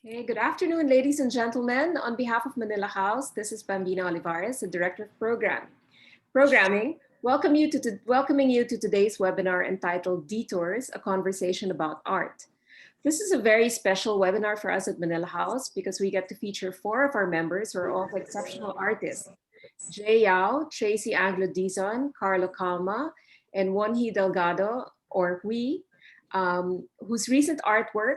Okay, good afternoon, ladies and gentlemen. On behalf of Manila House, this is Bambina Olivares, the Director of Programming, welcoming you to today's webinar entitled Detours, a conversation about art. This is a very special webinar for us at Manila House because we get to feature 4 of our members who are all exceptional artists. Jay Yao, Tracie Anglo Dizon, Carlo Calma, and Wonhee Delgado, or whose recent artwork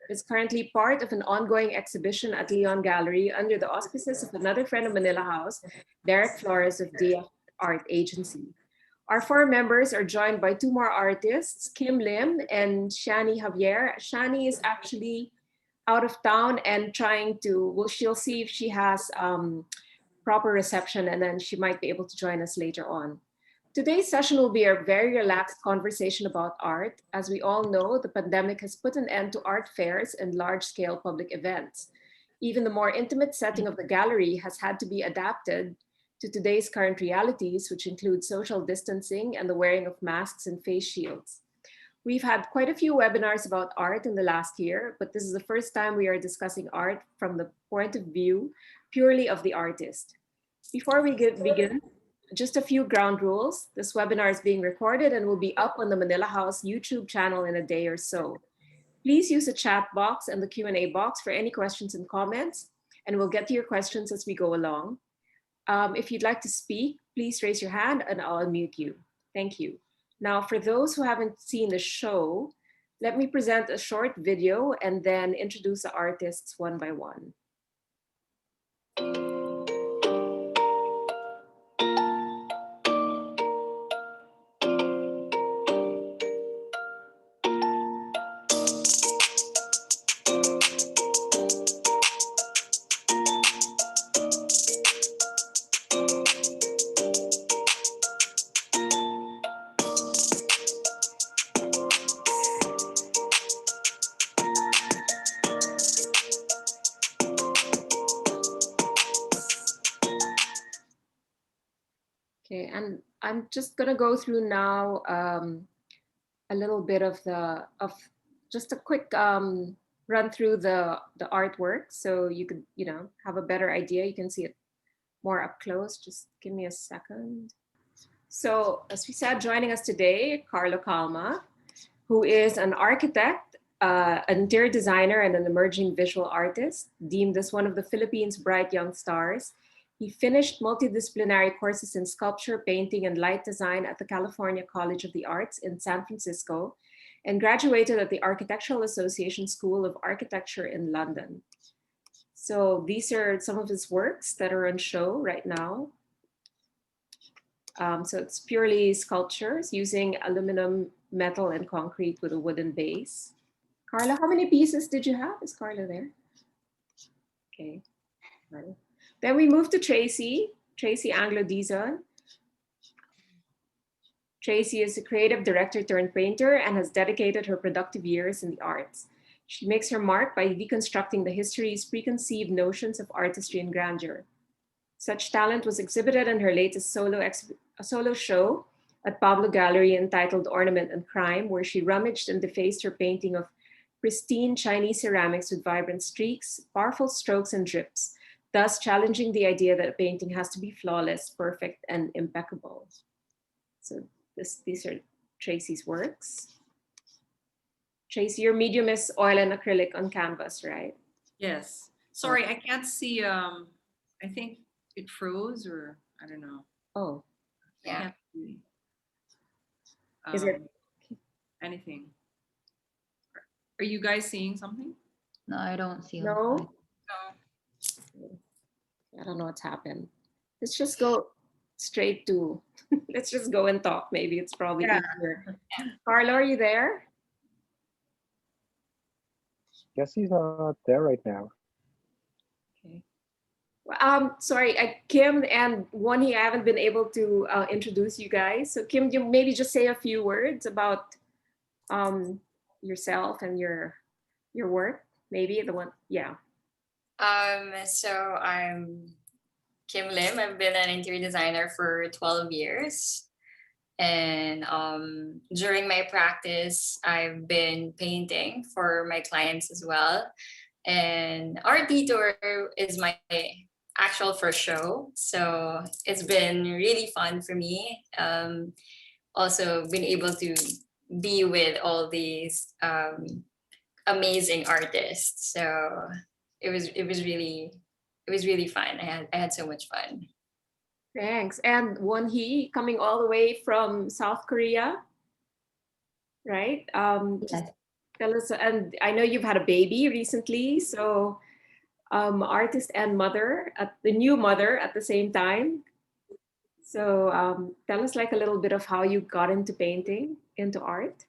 is currently part of an ongoing exhibition at Leon Gallery under the auspices of another friend of Manila House, Derek Flores of DF Art Agency. Our 4 members are joined by 2 more artists, Kim Lim and Ciane Xavier. Ciane is actually out of town and she'll see if she has proper reception, and then she might be able to join us later on. Today's session will be a very relaxed conversation about art. As we all know, the pandemic has put an end to art fairs and large-scale public events. Even the more intimate setting of the gallery has had to be adapted to today's current realities, which include social distancing and the wearing of masks and face shields. We've had quite a few webinars about art in the last year, but this is the first time we are discussing art from the point of view purely of the artist. Before we begin, just a few ground rules. This webinar is being recorded and will be up on the Manila House YouTube channel in a day or so. Please use the chat box and the Q&A box for any questions and comments, and we'll get to your questions as we go along. If you'd like to speak, please raise your hand and I'll unmute you. Thank you. Now, for those who haven't seen the show, let me present a short video and then introduce the artists one by one. Okay, and I'm just gonna go through now a little bit of just a quick run through the artwork, so you could have a better idea. You can see it more up close. Just give me a second. So as we said, joining us today, Carlo Calma, who is an architect, an interior designer, and an emerging visual artist, deemed as one of the Philippines' bright young stars. He finished multidisciplinary courses in sculpture, painting, and light design at the California College of the Arts in San Francisco, and graduated at the Architectural Association School of Architecture in London. So these are some of his works that are on show right now. So it's purely sculptures using aluminum, metal, and concrete with a wooden base. Carla, how many pieces did you have? Is Carla there? Okay. Right. Then we move to Tracie Anglo Dizon. Tracie is a creative director turned painter and has dedicated her productive years in the arts. She makes her mark by deconstructing the history's preconceived notions of artistry and grandeur. Such talent was exhibited in her latest solo show at Pablo Gallery entitled Ornament and Crime, where she rummaged and defaced her painting of pristine Chinese ceramics with vibrant streaks, powerful strokes, and drips, thus challenging the idea that a painting has to be flawless, perfect, and impeccable. So these are Tracie's works. Tracie, your medium is oil and acrylic on canvas, right? Yes. Sorry, I can't see. I think it froze, or I don't know. Oh, I can't see. Is it anything? Are you guys seeing something? No, I don't see. No? No. I don't know what's happened. Let's just go straight to, let's just go and talk. Maybe it's probably easier. Carlo, are you there? Guess he's not there right now. Okay. Sorry, Kim and Wonhee, I haven't been able to introduce you guys. So Kim, you maybe just say a few words about yourself and your work, maybe the one, yeah. So I'm Kim Lim. I've been an interior designer for 12 years. And during my practice, I've been painting for my clients as well. And Art Detour is my actual first show. So it's been really fun for me. Also been able to be with all these amazing artists. So it was really fun. I had so much fun. Thanks. And Wonhee, coming all the way from South Korea, right? Just Yes. tell us, and I know you've had a baby recently, so artist and mother, at the new mother at the same time. So tell us like a little bit of how you got into painting, into art.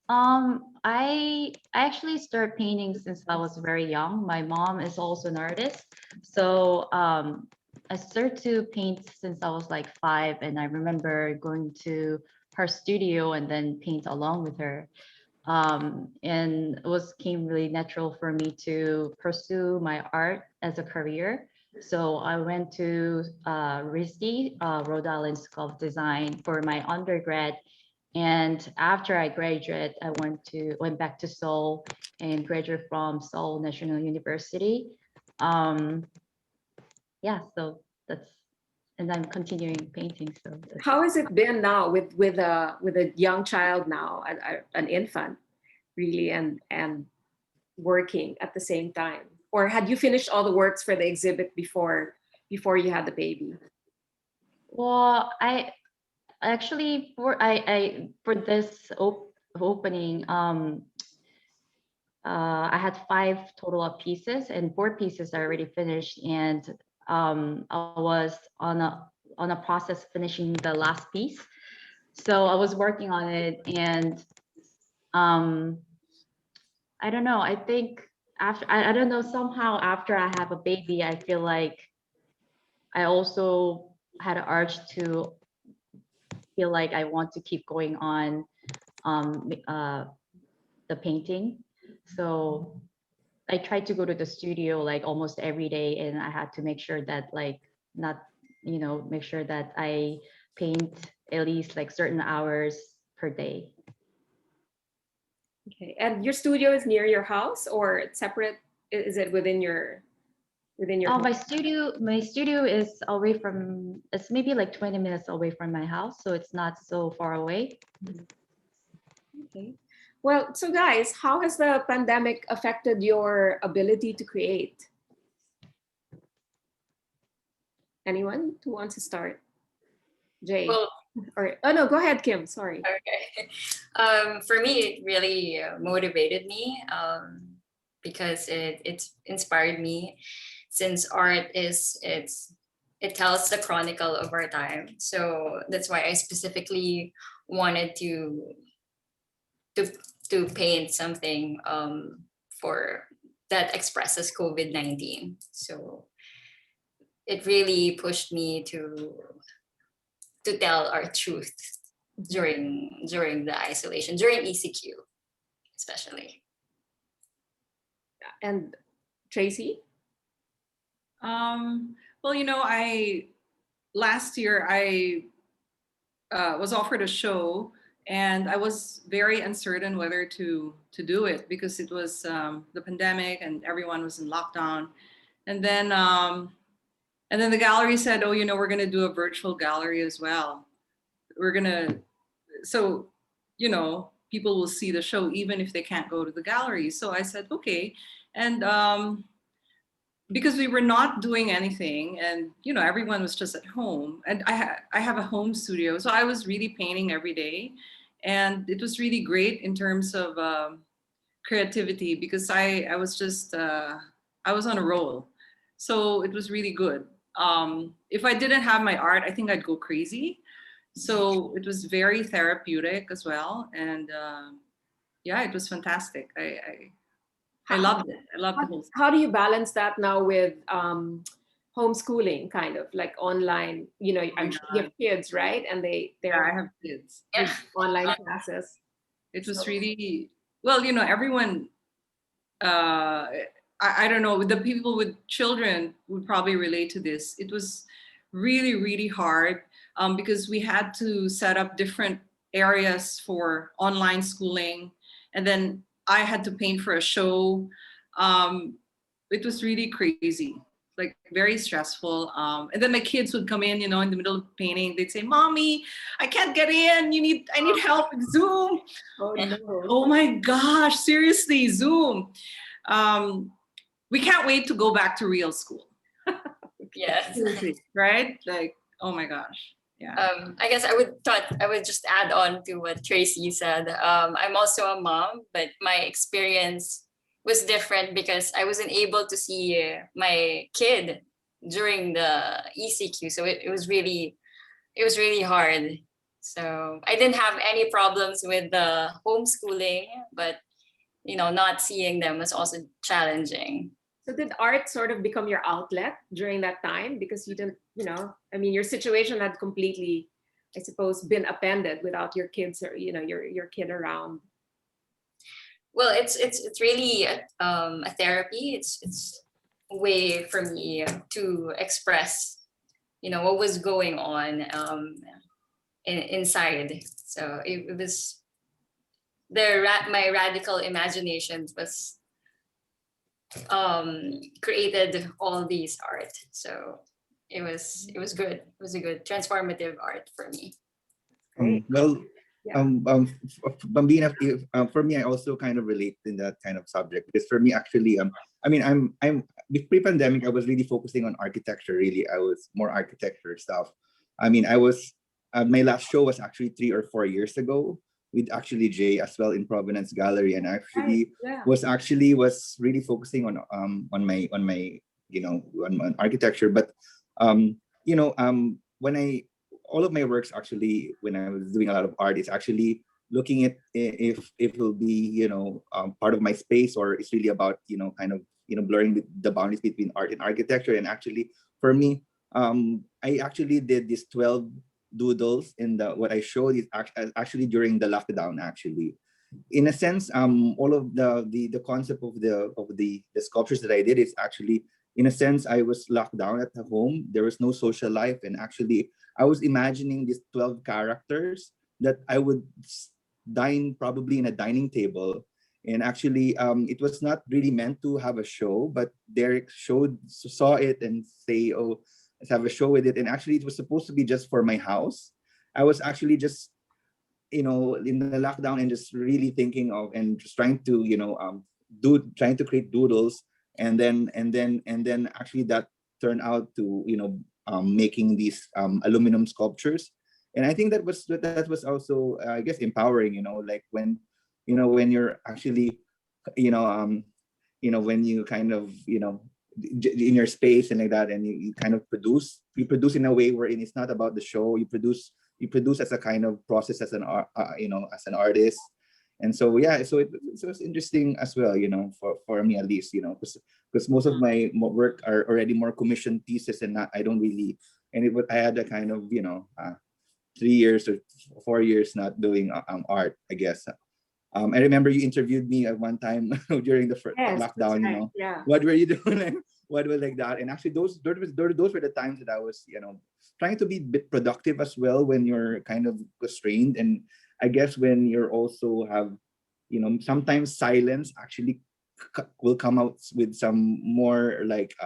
I actually started painting since I was very young. My mom is also an artist, so I started to paint since I was like 5, and I remember going to her studio and then paint along with her. And it was came really natural for me to pursue my art as a career. So I went to RISD, Rhode Island School of Design, for my undergrad. And after I graduated, I went back to Seoul and graduated from Seoul National University. Um, yeah, so that's, and I'm continuing painting. So that's, How has it been now with a young child now, an infant, really, and working at the same time? Or had you finished all the works for the exhibit before you had the baby? well, I actually for this opening, I had 5 total of pieces, and 4 pieces are already finished, and I was on a process finishing the last piece. So I was working on it, and um, I don't know. I think after I don't know, somehow after I have a baby, I feel like I also had an urge to feel like I want to keep going on the painting. So I tried to go to the studio like almost every day, and I had to make sure that like not, make sure that I paint at least like certain hours per day. Okay. And your studio is near your house or it's separate? Is it within your Oh, home? my studio is away from, it's maybe like 20 minutes away from my house, so it's not so far away. Okay. Well, so guys, how has the pandemic affected your ability to create? Anyone who wants to start? Jay? Well, Or oh no, go ahead, Kim. Sorry. okay. For me, it really motivated me because it inspired me, since art it tells the chronicle of our time. So that's why I specifically wanted to to paint something for that expresses COVID-19. So it really pushed me to tell our truth during the isolation, during ECQ especially. And Tracie? Well, last year I was offered a show, and I was very uncertain whether to do it because it was the pandemic and everyone was in lockdown. And then the gallery said, "Oh, we're going to do a virtual gallery as well. We're going to, so people will see the show even if they can't go to the gallery." So I said, "Okay," and because we were not doing anything, and everyone was just at home, and I have a home studio, so I was really painting every day, and it was really great in terms of creativity because I was just I was on a roll, so it was really good. If I didn't have my art, I think I'd go crazy. So it was very therapeutic as well, and yeah, it was fantastic. I loved it. I loved the whole. How do you balance that now with homeschooling, kind of like online? I'm sure you have kids, right? And Yeah, they're I have kids. Yeah. online classes. It was So- really well, everyone. I don't know. The people with children would probably relate to this. It was really, really hard because we had to set up different areas for online schooling, and then I had to paint for a show. It was really crazy, like very stressful. And then my kids would come in, in the middle of painting. They'd say, "Mommy, I can't get in. I need help with Zoom." Oh no. Oh my gosh, seriously, Zoom. We can't wait to go back to real school. Yes. Right? Like, oh my gosh. Yeah. I guess I would just add on to what Tracie said. I'm also a mom, but my experience was different because I wasn't able to see my kid during the ECQ. So it was really hard. So I didn't have any problems with the homeschooling, but not seeing them was also challenging. So did art sort of become your outlet during that time? Because you didn't, your situation had completely, I suppose, been upended without your kids or, your kid around. Well, it's really a therapy. It's a way for me to express, what was going on inside. So it was my radical imagination was created all these art. So it was good. It was a good transformative art for me. Well, Yeah. Bambina, for me, I also kind of relate in that kind of subject because for me, actually, I'm pre-pandemic, I was really focusing on architecture. Really, I was more architecture stuff. I was my last show was actually 3 or 4 years ago with actually Jay as well in Provenance Gallery, and actually Right, yeah. was really focusing on my on architecture. But when I all of my works actually when I was doing a lot of art is actually looking at if it will be part of my space or it's really about kind of blurring the boundaries between art and architecture. And actually for me, I actually did these 12 doodles in the what I showed is actually during the lockdown. Actually, in a sense, all of the concept of the sculptures that I did is actually, in a sense, I was locked down at the home. There was no social life, and actually I was imagining these 12 characters that I would dine probably in a dining table. And actually, it was not really meant to have a show, but Derek saw it and say, "Oh, let's have a show with it." And actually, it was supposed to be just for my house. I was actually just, in the lockdown and just really thinking of and just trying to, trying to create doodles, and then actually that turned out to, making these aluminum sculptures. And I think that was also, I guess, empowering. Like when you're actually, when you kind of, in your space and like that, and you kind of produce in a way wherein it's not about the show. You produce as a kind of process as an as an artist. And so yeah, so it was interesting as well, for me at least, because most of my work are already more commissioned pieces, and I don't really, I had a kind of 3 years or 4 years not doing art, I guess. I remember you interviewed me at one time during the first lockdown. Right. Yeah. What were you doing? Like, what was like that? And actually, those were the times that I was, trying to be a bit productive as well when you're kind of constrained. And I guess when you're also have, sometimes silence actually will come out with some more like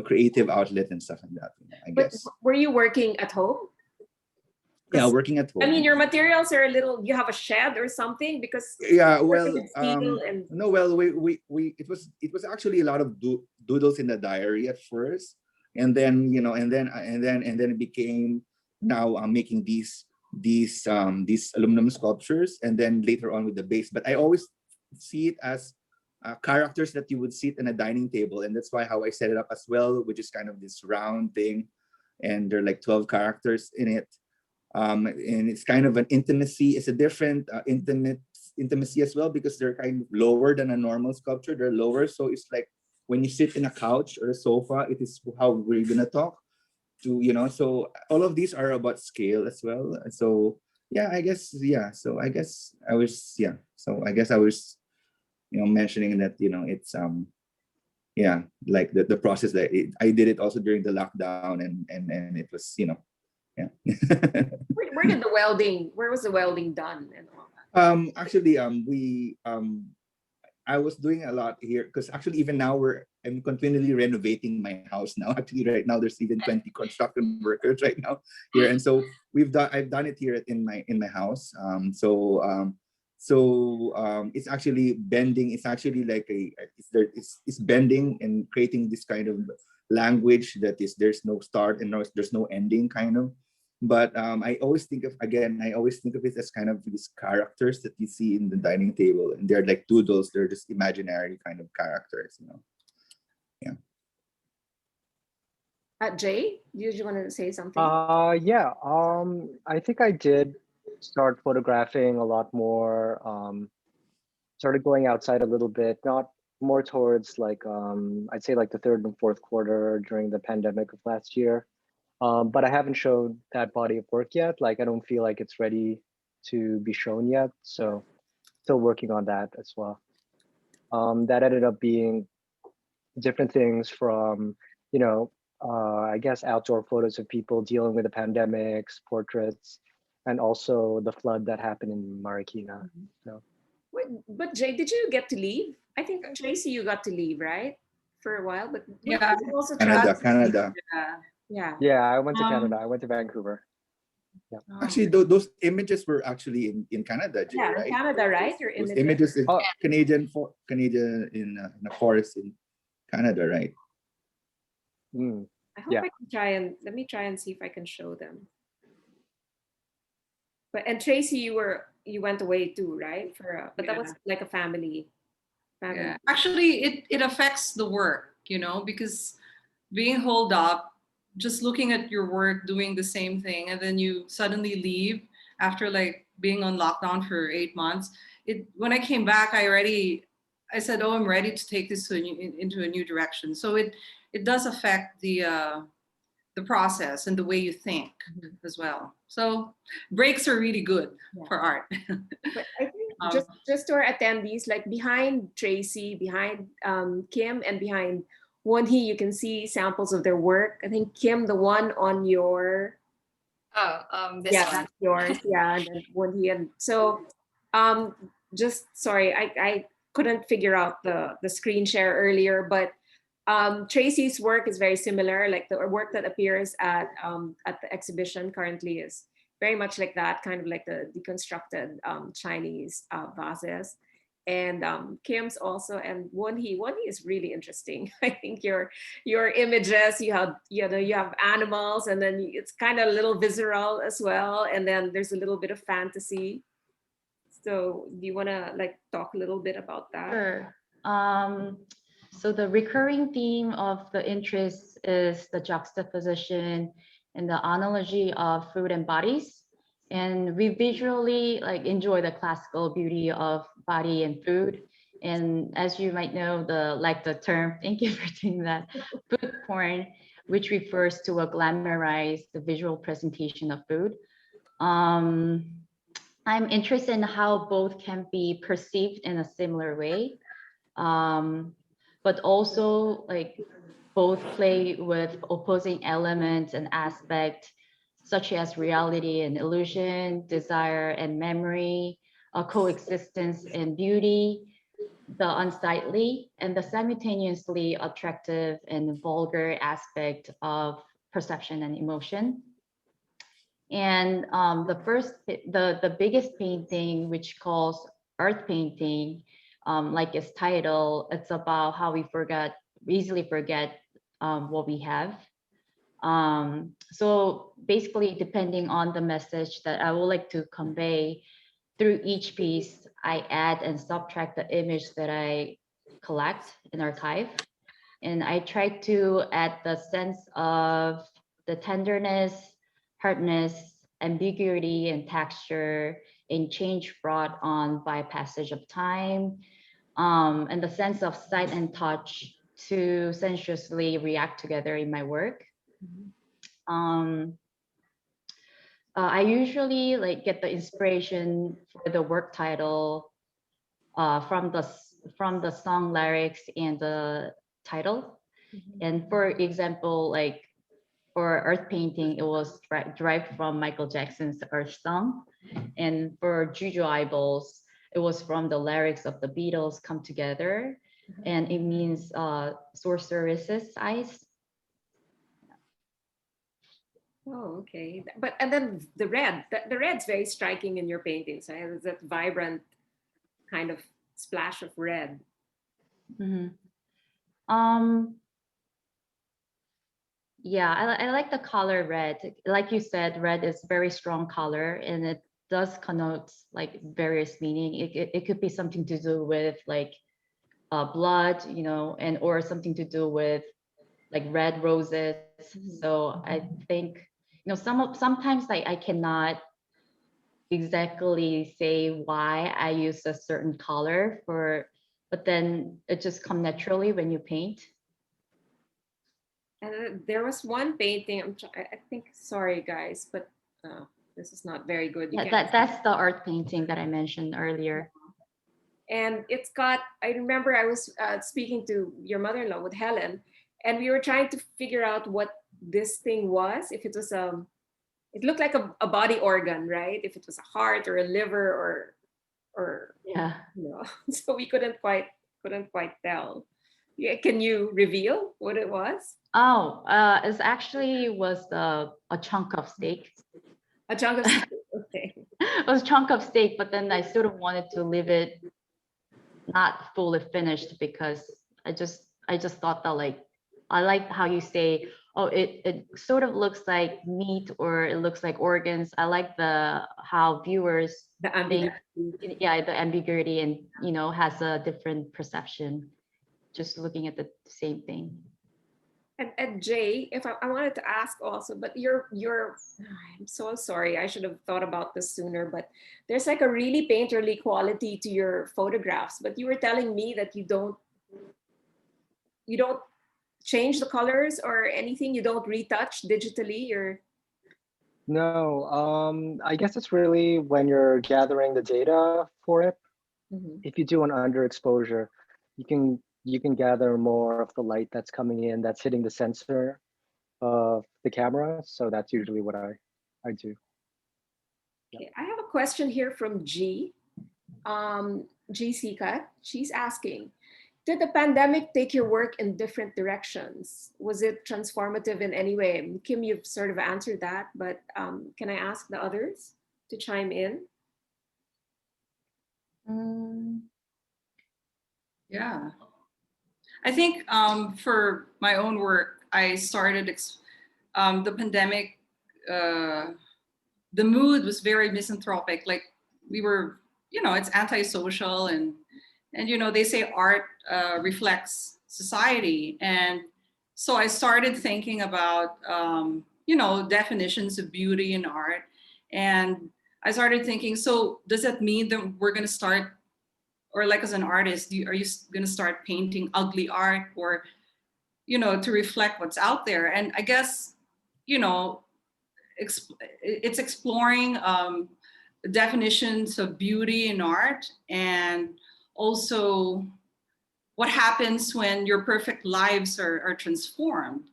creative outlet and stuff like that. I guess. But were you working at home? Yeah, working at home. I mean, your materials are a little. You have a shed or something because yeah. Well, steel and no. Well, we it was actually a lot of doodles in the diary at first, and then and then it became now I'm making these aluminum sculptures, and then later on with the base. But I always see it as characters that you would sit in a dining table, and that's why how I set it up as well, which is kind of this round thing, and there are like 12 characters in it. And it's kind of an intimacy. It's a different intimacy as well, because they're kind of lower than a normal sculpture. They're lower, so it's like when you sit in a couch or a sofa, it is how we're gonna talk to, so all of these are about scale as well. So yeah, I guess, yeah. So I guess I was, yeah. So I guess I was, mentioning that, it's yeah, like the process that I did it also during the lockdown, and it was, yeah. where did the welding? Where was the welding done and all that? Actually, I was doing a lot here because actually even now I'm continually renovating my house now. Actually, right now there's even 20 construction workers right now here, and so I've done it here in my house. It's actually bending. It's actually like it's bending and creating this kind of language that is there's no start and there's no ending kind of. But I always think of it as kind of these characters that you see in the dining table, and they're like doodles. They're just imaginary kind of characters, you know. Yeah. Jay, do you want to say something? Yeah. I think I did start photographing a lot more. Started going outside a little bit, not more towards like I'd say like the third and fourth quarter during the pandemic of last year. But I haven't showed that body of work yet. Like I don't feel like it's ready to be shown yet. So still working on that as well. That ended up being different things from, you know, I guess outdoor photos of people dealing with the pandemics, portraits, and also the flood that happened in Marikina. So. Wait, but Jay, did you get to leave? I think Tracie, you got to leave, right? For a while, but Yeah. also Canada. Yeah. Yeah. Yeah, I went to Canada. Um, I went to Vancouver. Yeah. Actually, those images were actually in Canada, Jay, Yeah, in right? Canada, right? Your Those images. images in Oh. Canadian in a forest in Canada, right? I hope Yeah. I can try and let me try and see if I can show them. But and Tracie, you went away too, right? But that was like a family. Yeah. Actually, it affects the work, you know, because being holed up, just looking at your work, doing the same thing, and then you suddenly leave after like being on lockdown for 8 months. When I came back, I said, "Oh, I'm ready to take this into a new direction." So it does affect the process and the way you think as well. So breaks are really good for art. But I think just to our attendees, like behind Tracie, behind Kim, and behind Wonhee, you can see samples of their work. I think Kim, the one on your This yeah, one. that's yours. Yeah, and then Wonhee, and so just sorry, I couldn't figure out the screen share earlier, but Tracie's work is very similar. Like the work that appears at the exhibition currently is very much like that, kind of like the deconstructed Chinese vases. And Kim's also, and Wonhee is really interesting. I think your images, you have animals, and then it's kind of a little visceral as well, and then there's a little bit of fantasy. So do you want to like talk a little bit about that? Sure. So the recurring theme of the interest is the juxtaposition and the analogy of food and bodies. And we visually like enjoy the classical beauty of body and food. And as you might know, the term, thank you for doing that, food porn, which refers to a glamorized the visual presentation of food. I'm interested in how both can be perceived in a similar way, but also like both play with opposing elements and aspects such as reality and illusion, desire and memory, coexistence and beauty, the unsightly, and the simultaneously attractive and vulgar aspect of perception and emotion. And the biggest painting, which calls Earth Painting, like its title, it's about how we easily forget what we have. So basically, depending on the message that I would like to convey through each piece, I add and subtract the image that I collect and archive. And I try to add the sense of the tenderness, hardness, ambiguity, and texture and change brought on by passage of time, and the sense of sight and touch to sensuously react together in my work. I usually like get the inspiration for the work title from the song lyrics and the title. And for example, like for Earth Painting, it was derived from Michael Jackson's Earth Song. And for Juju Eyeballs, it was from the lyrics of the Beatles, Come Together, and it means sorceress's eyes. Oh, okay. But and then the red's very striking in your paintings. Right? There's that vibrant kind of splash of red. Mhm. Yeah, I like the color red. Like you said, red is very strong color, and it does connote like various meaning. It could be something to do with like blood, you know, and or something to do with like red roses. So I think, you know, sometimes like I cannot exactly say why I use a certain color for, but then it just come naturally when you paint. And there was one painting. I think. Sorry, guys, but this is not very good. You Yeah, can't. that's the art painting that I mentioned earlier. And it's got. I remember I was speaking to your mother-in-law with Helen, and we were trying to figure out what this thing was. If it was it looked like a body organ, right? If it was a heart or a liver or Yeah. you know. So we couldn't quite tell. Yeah, can you reveal what it was? Oh, it's actually was a chunk of steak. A chunk of steak. Okay. It was a chunk of steak, but then I sort of wanted to leave it not fully finished because I just thought that like I like how you say, oh, it sort of looks like meat or it looks like organs. I like the how viewers The think, ambiguity. yeah, the ambiguity and you know has a different perception just looking at the same thing. And Jay, if I wanted to ask also, but I'm so sorry. I should have thought about this sooner, but there's like a really painterly quality to your photographs. But you were telling me that you don't change the colors or anything. You don't retouch digitally. No, I guess it's really when you're gathering the data for it. Mhm. If you do an underexposure, you can gather more of the light that's coming in, that's hitting the sensor of the camera. So that's usually what I do. Okay, I have a question here from G Sika. She's asking, did the pandemic take your work in different directions? Was it transformative in any way? Kim, you've sort of answered that, but can I ask the others to chime in? Yeah. I think for my own work, I started the pandemic. The mood was very misanthropic. Like we were, it's antisocial, and they say art reflects society, and so I started thinking about definitions of beauty in art, and I started thinking, so does that mean that we're going to start, or like as an artist, are you going to start painting ugly art, or to reflect what's out there? And I guess you know it's exploring definitions of beauty in art, and also what happens when your perfect lives are transformed.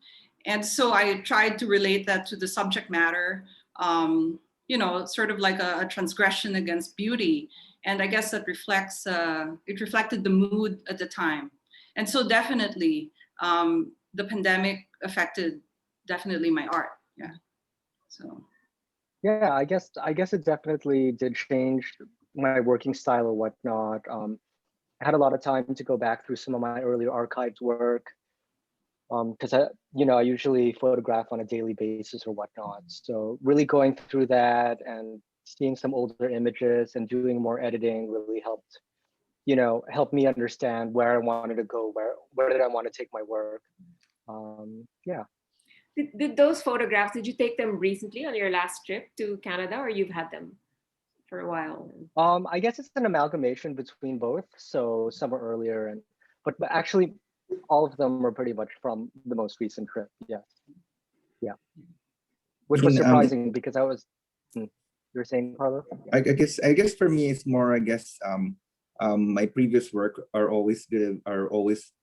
And so I tried to relate that to the subject matter, sort of like a transgression against beauty. And I guess that it reflected the mood at the time. And so definitely the pandemic affected definitely my art. Yeah. So. Yeah, I guess it definitely did change my working style or whatnot. I had a lot of time to go back through some of my earlier archived work, because I usually photograph on a daily basis or whatnot. So really going through that and seeing some older images and doing more editing really helped me understand where I wanted to go, where did I want to take my work. Yeah. Did those photographs, did you take them recently on your last trip to Canada, or you've had them for a while? I guess it's an amalgamation between both. So some are earlier but actually all of them were pretty much from the most recent trip. Yes. Yeah. Which was And surprising because you were saying, Carlo? I guess for me it's more, my previous work are always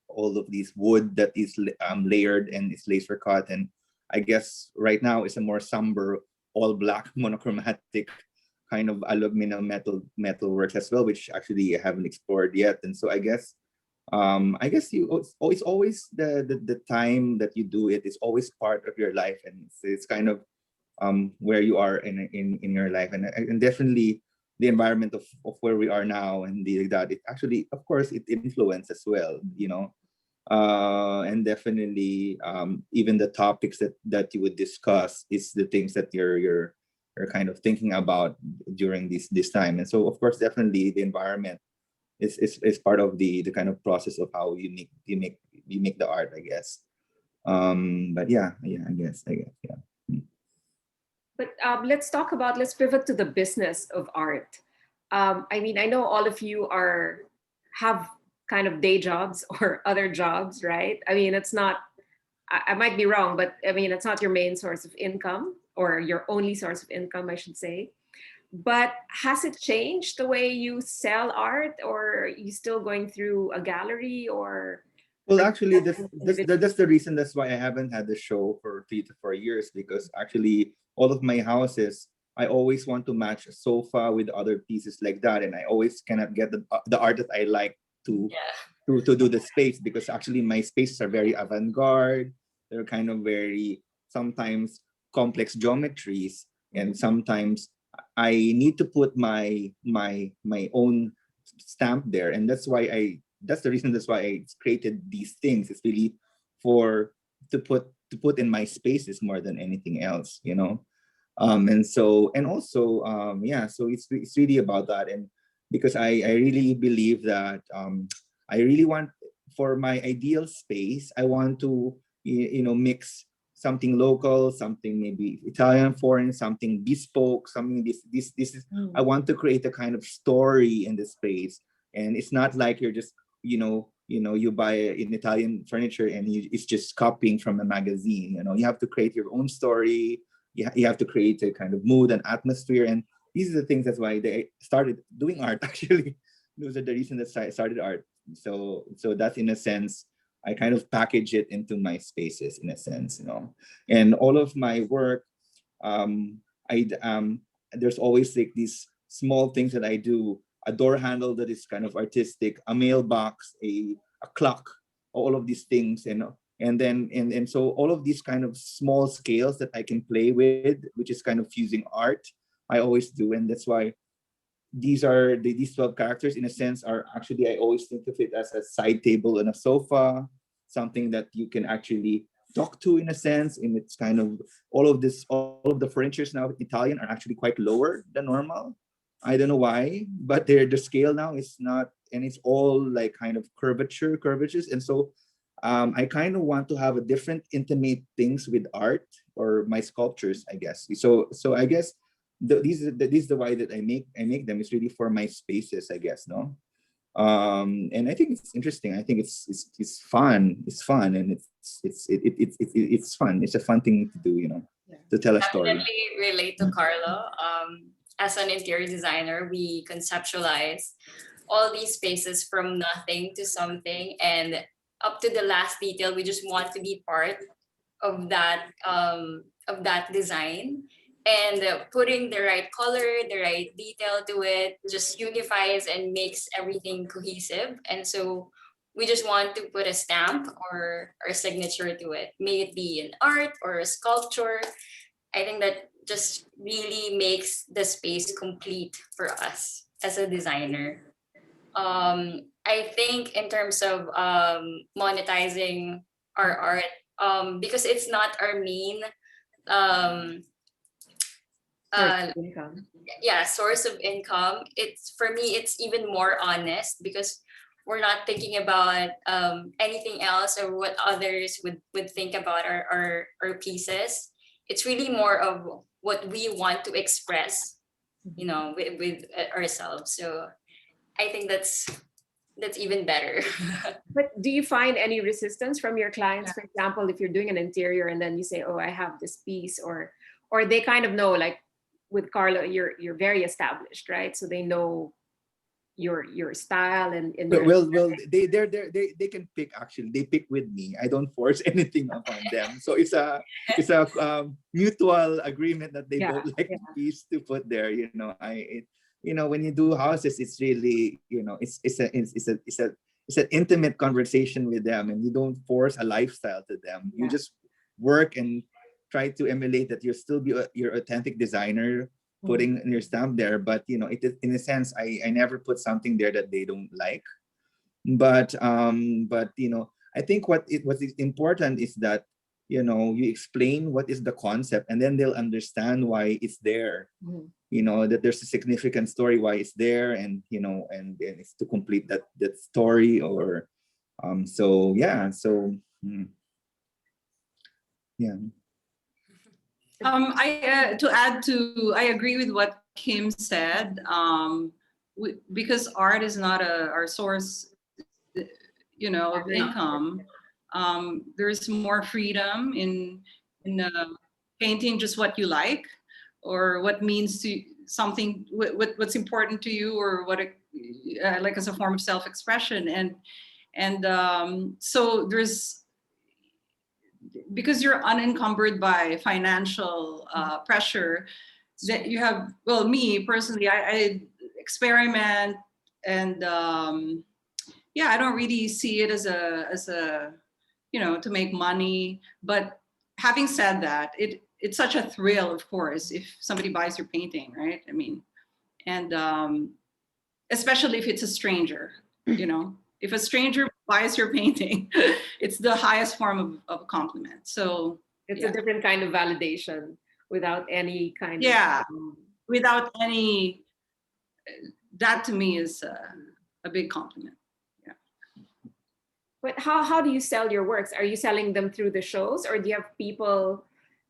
all of these wood that is layered and is laser cut, and I guess right now it's a more somber all black monochromatic kind of aluminum metal works as well, which actually I haven't explored yet. And so I guess it's always the time that you do it is always part of your life, and it's kind of where you are in your life, and definitely the environment of where we are now, and that it actually, of course, it influences as well, you know. And definitely even the topics that you would discuss is the things that you're kind of thinking about during this time. And so of course definitely the environment is part of the kind of process of how you make the art, I guess. But yeah, I guess yeah. But let's pivot to the business of art. I mean, I know all of you have kind of day jobs or other jobs, right? I mean, it's not, I might be wrong, but I mean, it's not your main source of income or your only source of income, I should say. But has it changed the way you sell art, or are you still going through a gallery, or? Well, actually, that's the reason. That's why I haven't had the show for 3 to 4 years, because actually all of my houses, I always want to match a sofa with other pieces like that, and I always cannot get the art that I like to to do the space, because actually my spaces are very avant-garde. They're kind of very sometimes complex geometries, and sometimes I need to put my own stamp there, and that's the reason. That's why I created these things. It's really for to put in my spaces more than anything else, you know. And so and also yeah, so it's really about that. And because I really believe that I really want, for my ideal space, I want to mix something local, something maybe Italian, foreign, something bespoke, something this is I want to create a kind of story in the space. And it's not like you're just you buy an Italian furniture and it's just copying from a magazine. You have to create your own story. You have to create a kind of mood and atmosphere. And these are the things. That's why they started doing art. Actually, those are the reason that I started art. So that's, in a sense, I kind of package it into my spaces, in a sense, and all of my work, I there's always like these small things that I do: a door handle that is kind of artistic, a mailbox, a clock, all of these things, and so all of these kind of small scales that I can play with, which is kind of fusing art, I always do. And that's why these 12 characters, in a sense, are actually, I always think of it as a side table and a sofa, something that you can actually talk to, in a sense. And it's kind of all of the furnitures now Italian are actually quite lower than normal. I don't know why, but the scale now is not, and it's all like kind of curvatures. And so I kind of want to have a different intimate things with art, or my sculptures, I guess. So I guess this is the why that I make them. It's really for my spaces, I guess, no. And I think it's interesting. I think it's fun. It's fun, and it's fun. It's a fun thing to do, to tell a story. Definitely relate to Carlo. As an interior designer, we conceptualize all these spaces from nothing to something, and up to the last detail. We just want to be part of that design, and putting the right color, the right detail to it just unifies and makes everything cohesive. And so we just want to put a stamp or a signature to it, may it be an art or a sculpture. I think that just really makes the space complete for us as a designer. I think in terms of monetizing our art, because it's not our main source of income, it's, for me, it's even more honest, because we're not thinking about anything else or what others would think about our pieces. It's really more of what we want to express, with ourselves. So I think that's even better. But do you find any resistance from your clients? For example, if you're doing an interior and then you say, "Oh, I have this piece," or they kind of know, like with Carlo, you're very established, right? So they know your style and But your they can pick actually. They pick with me. I don't force anything upon them. So it's a mutual agreement that they Yeah, both like yeah. the piece to put there. When you do houses, it's really it's an intimate conversation with them, and you don't force a lifestyle to them. You Yeah. just work and try to emulate that. You still be your authentic designer, putting your stamp there, but it is, in a sense, I never put something there that they don't like. But I think what is important is that you explain what is the concept, and then they'll understand why it's there. Mhm. That there's a significant story why it's there, and it's to complete that story. Or so yeah, so yeah. I agree with what Kim said. Because art is not our source, of income. There's more freedom in painting just what you like, or what means to something, what's important to you, or like as a form of self-expression, and so there's, because you're unencumbered by financial pressure, that you have, well, me personally, I experiment, and yeah, I don't really see it as a to make money. But having said that, it's such a thrill, of course, if somebody buys your painting, right? I mean, and especially if it's a stranger, if a stranger buys your painting, it's the highest form of a compliment. So It's yeah. a different kind of validation without any kind Yeah, of without any, that to me is a big compliment. Yeah. But how do you sell your works? Are you selling them through the shows, or do you have people,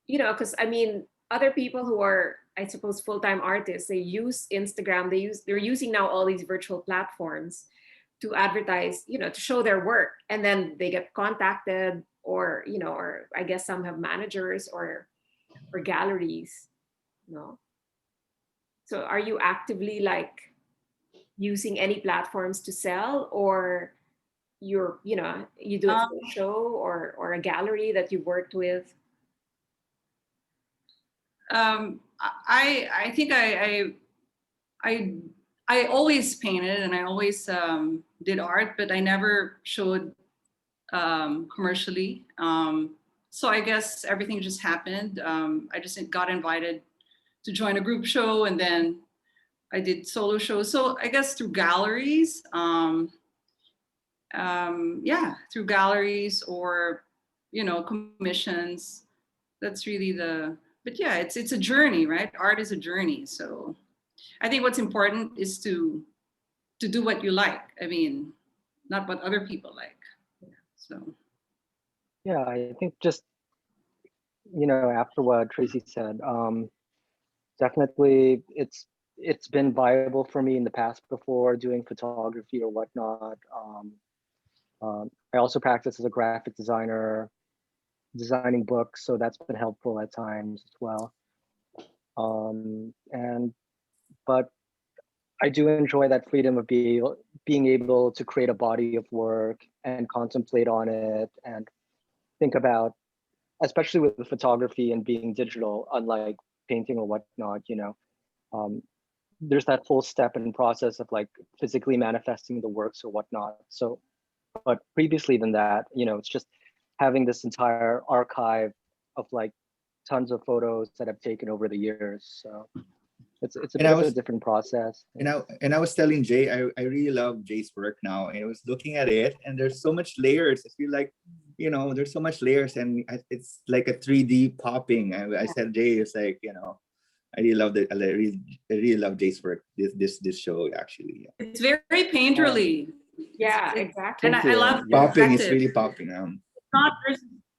because I mean, other people who are, I suppose, full-time artists, they use Instagram, they're using now all these virtual platforms to advertise, to show their work, and then they get contacted, or or I guess some have managers or galleries, so are you actively like using any platforms to sell, or you do it for a show or a gallery that you worked with? I think I always painted, and I always did art, but I never showed commercially. So I guess everything just happened. I just got invited to join a group show, and then I did solo shows. So I guess through galleries, yeah, through galleries, or commissions. That's really but yeah, it's a journey, right? Art is a journey. So I think what's important is to do what you like. I mean, not what other people like. So Yeah, I think just after what Tracie said, definitely it's been viable for me in the past before doing photography or whatnot. I also practice as a graphic designer, designing books, so that's been helpful at times as well. But I do enjoy that freedom of being able to create a body of work and contemplate on it and think about, especially with the photography and being digital, unlike painting or whatnot, there's that whole step and process of like physically manifesting the works or whatnot. So, but previously than that, it's just having this entire archive of like tons of photos that I've taken over the years. So it's a And bit I of a was different process. and I was telling Jay, I really love Jay's work now, and I was looking at it, and there's so much layers. I feel like there's so much layers, and it's like a 3D popping. I said Jay, it's like I really love I really love Jay's work. This show actually. Yeah. it's very painterly. Yeah, exactly. And I love Yeah. Popping is perspective. really popping. Not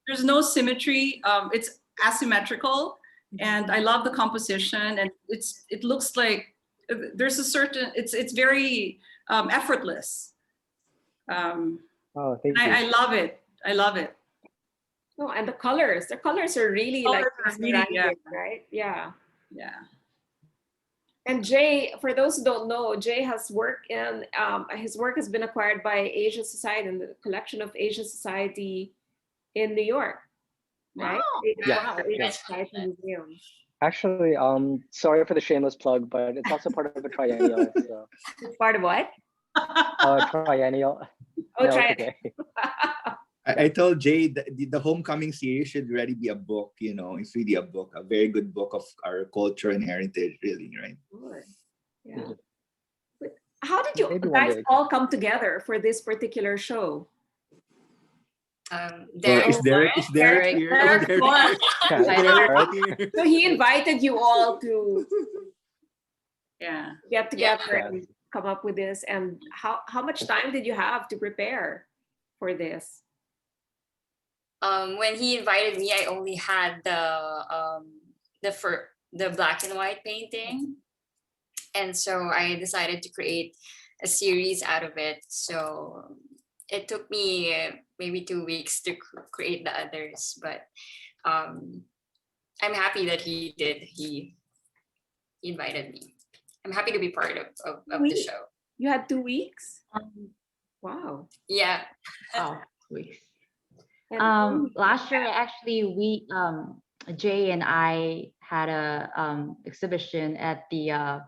there's no symmetry. It's asymmetrical, and I love the composition. And it looks like there's a certain. It's very effortless. Oh, thank you. I love it. I love it. Oh, and the colors are really like Colors are really, mesmerizing, right? Yeah. Yeah. And Jay, for those who don't know, Jay has work in his work has been acquired by Asian Society and the collection of Asian Society in New York, right? Yeah. Asian Yeah. Society Museum. Actually, sorry for the shameless plug, but it's also part of a triennial. So, It's part of what? triennial. Oh, No, it's triennial. okay. I told Jay that the Homecoming series should already be a book. You know, it's really a book, a very good book of our culture and heritage, really, right? Sure. Yeah. But how did you Maybe one guys day. all come together for this particular show? Well, Derek, is Derek Derek. here? Derek Is Derek Moore. here? Yeah, Is Derek Derek. here? So he invited you all to Yeah. get together Yeah. and come up with this. And how much time did you have to prepare for this? when he invited me, I only had the black and white painting, and so I decided to create a series out of it. So it took me maybe 2 weeks to create the others, but I'm happy that he did. He invited me. I'm happy to be part of the show. You had 2 weeks? Um, Wow. Yeah. wow, weeks. And Last year, actually, we Jay and I had a exhibition at the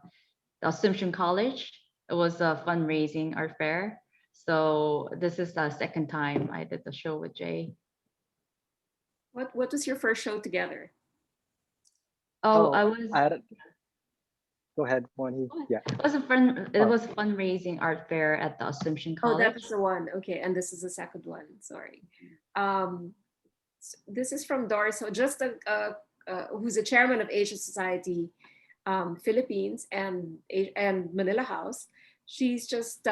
Assumption College. It was a fundraising art fair. So this is the second time I did the show with Jay. what was your first show together? Oh, I was. I had a, go ahead, Wonhee. Yeah. It was a fun. It was fundraising art fair at the Assumption Oh, College. that's the one. Okay, and this is the second one. Sorry. This is from Doris, so just who's the chairman of Asian Society Philippines and Manila House. She's just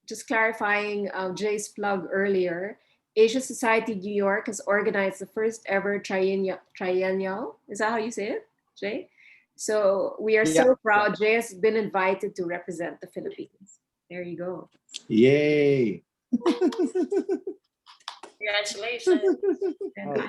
just clarifying Jay's plug earlier. Asian Society New York has organized the first ever triennial. Is that how you say it, Jay? So we are so proud. Jay has been invited to represent the Philippines. There you go. Yay! Congratulations. And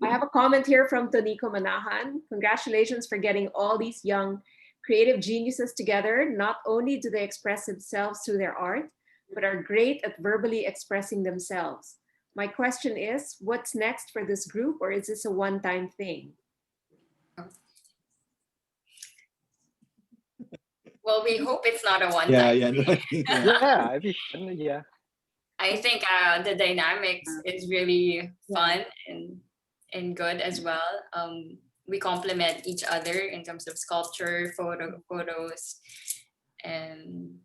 I have a comment here from Tonico Manahan. Congratulations for getting all these young creative geniuses together. Not only do they express themselves through their art, but are great at verbally expressing themselves. My question is, what's next for this group, or is this a one-time thing? Well, we hope it's not a one Yeah, time. yeah, no, Yeah, I'd be fun. Yeah. I think the dynamics is really fun and good as well. We complement each other in terms of sculpture, photos, and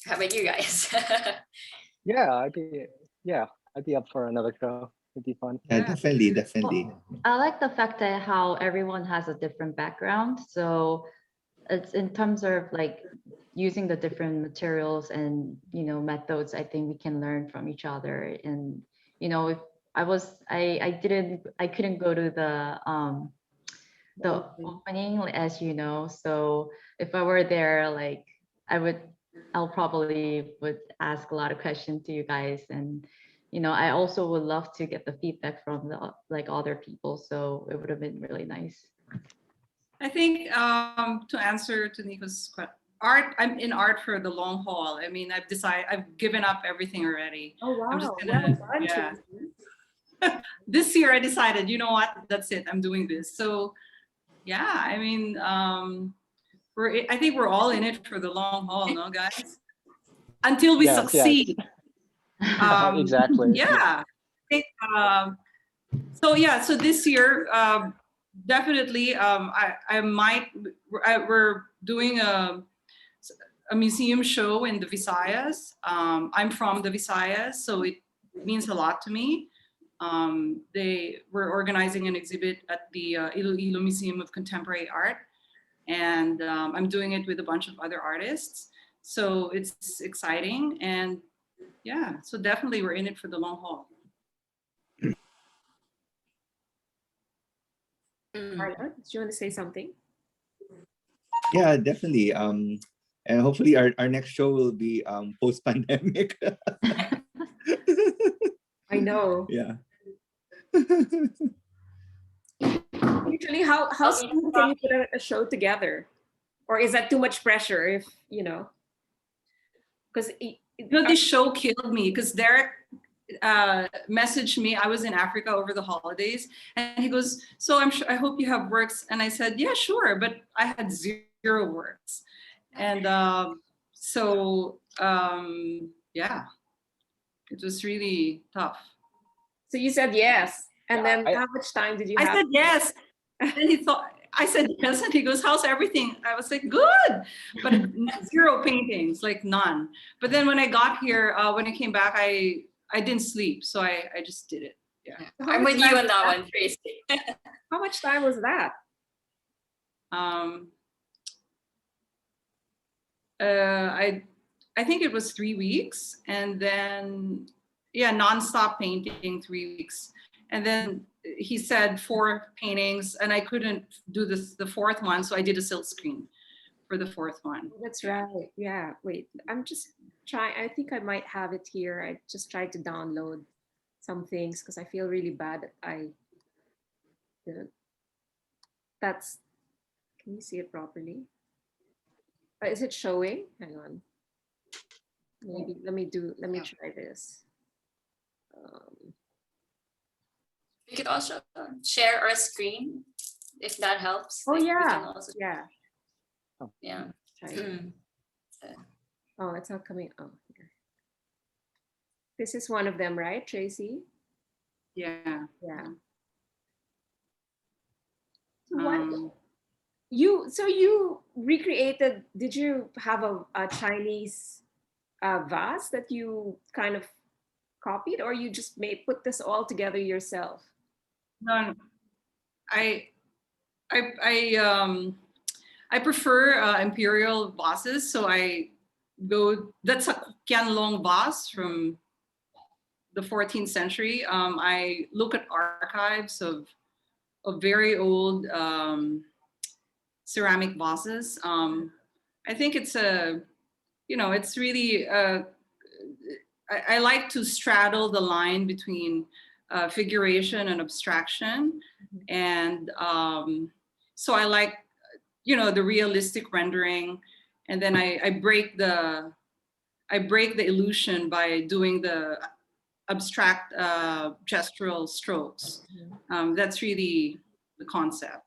how about you guys? Yeah, I'd be up for another show. It'd be fun. Yeah, definitely. I like the fact that how everyone has a different background. So it's in terms of like using the different materials and methods, I think we can learn from each other. And if I couldn't go to the opening, as you know. So if I were there, like I'll probably would ask a lot of questions to you guys, and I also would love to get the feedback from the other people. So it would have been really nice. I think to answer to Nico's question, I'm in art for the long haul. I mean, I've given up everything already. Oh, wow. I'm just gonna, yeah. This year I decided, you know what, that's it. I'm doing this. So yeah, I mean, I think we're all in it for the long haul, no, guys? Until we succeed. Exactly. Yeah. I think, so this year, definitely, we're doing a museum show in the Visayas. I'm from the Visayas, so it means a lot to me. They were organizing an exhibit at the Iloilo Museum of Contemporary Art, and I'm doing it with a bunch of other artists. So it's exciting, and yeah, so definitely we're in it for the long haul. Carla, do you want to say something? Yeah, definitely. And hopefully our next show will be post-pandemic. I know. Yeah. You usually how I'll be soon can you put a show together? Or is that too much pressure if, you know, because This show killed me because Derek messaged me. I was in Africa over the holidays, and he goes, "So I hope you have works." And I said, "Yeah, sure," but I had zero works, and yeah, it was really tough. so you said yes. And Yeah, then how much time did you I have? said yes, and he thought. I said yes, and he goes, "How's everything?" I was like, "Good," but zero paintings, like none. But then when I got here, when I came back, I didn't sleep, so I just did it. Yeah. How I'm much with you time on was that one, Tracie. How much time was that? I think it was 3 weeks, and then yeah, nonstop painting 3 weeks, and then he said 4 paintings, and I couldn't do the fourth one, so I did a silk screen for the fourth one. That's right. Yeah. Wait, I'm just trying. I think I might have it here. I just tried to download some things because I feel really bad that I didn't. That's. Can you see it properly? Is it showing? Hang on. Maybe let me try this. We could also share our screen if that helps. Oh Like, we yeah. can also, Yeah. yeah. Try it. Oh, it's not coming. Oh, here. This is one of them, right, Tracie? Yeah. Yeah. So what Um, you recreated? Did you have a Chinese vase that you kind of copied, or you just put this all together yourself? no, I I prefer imperial vases, so I go. That's a Qianlong vase from the 14th century. I look at archives of very old ceramic vases. I think it's it's really. I like to straddle the line between figuration and abstraction, and so I like the realistic rendering, and then I break the illusion by doing the abstract gestural strokes. That's really the concept.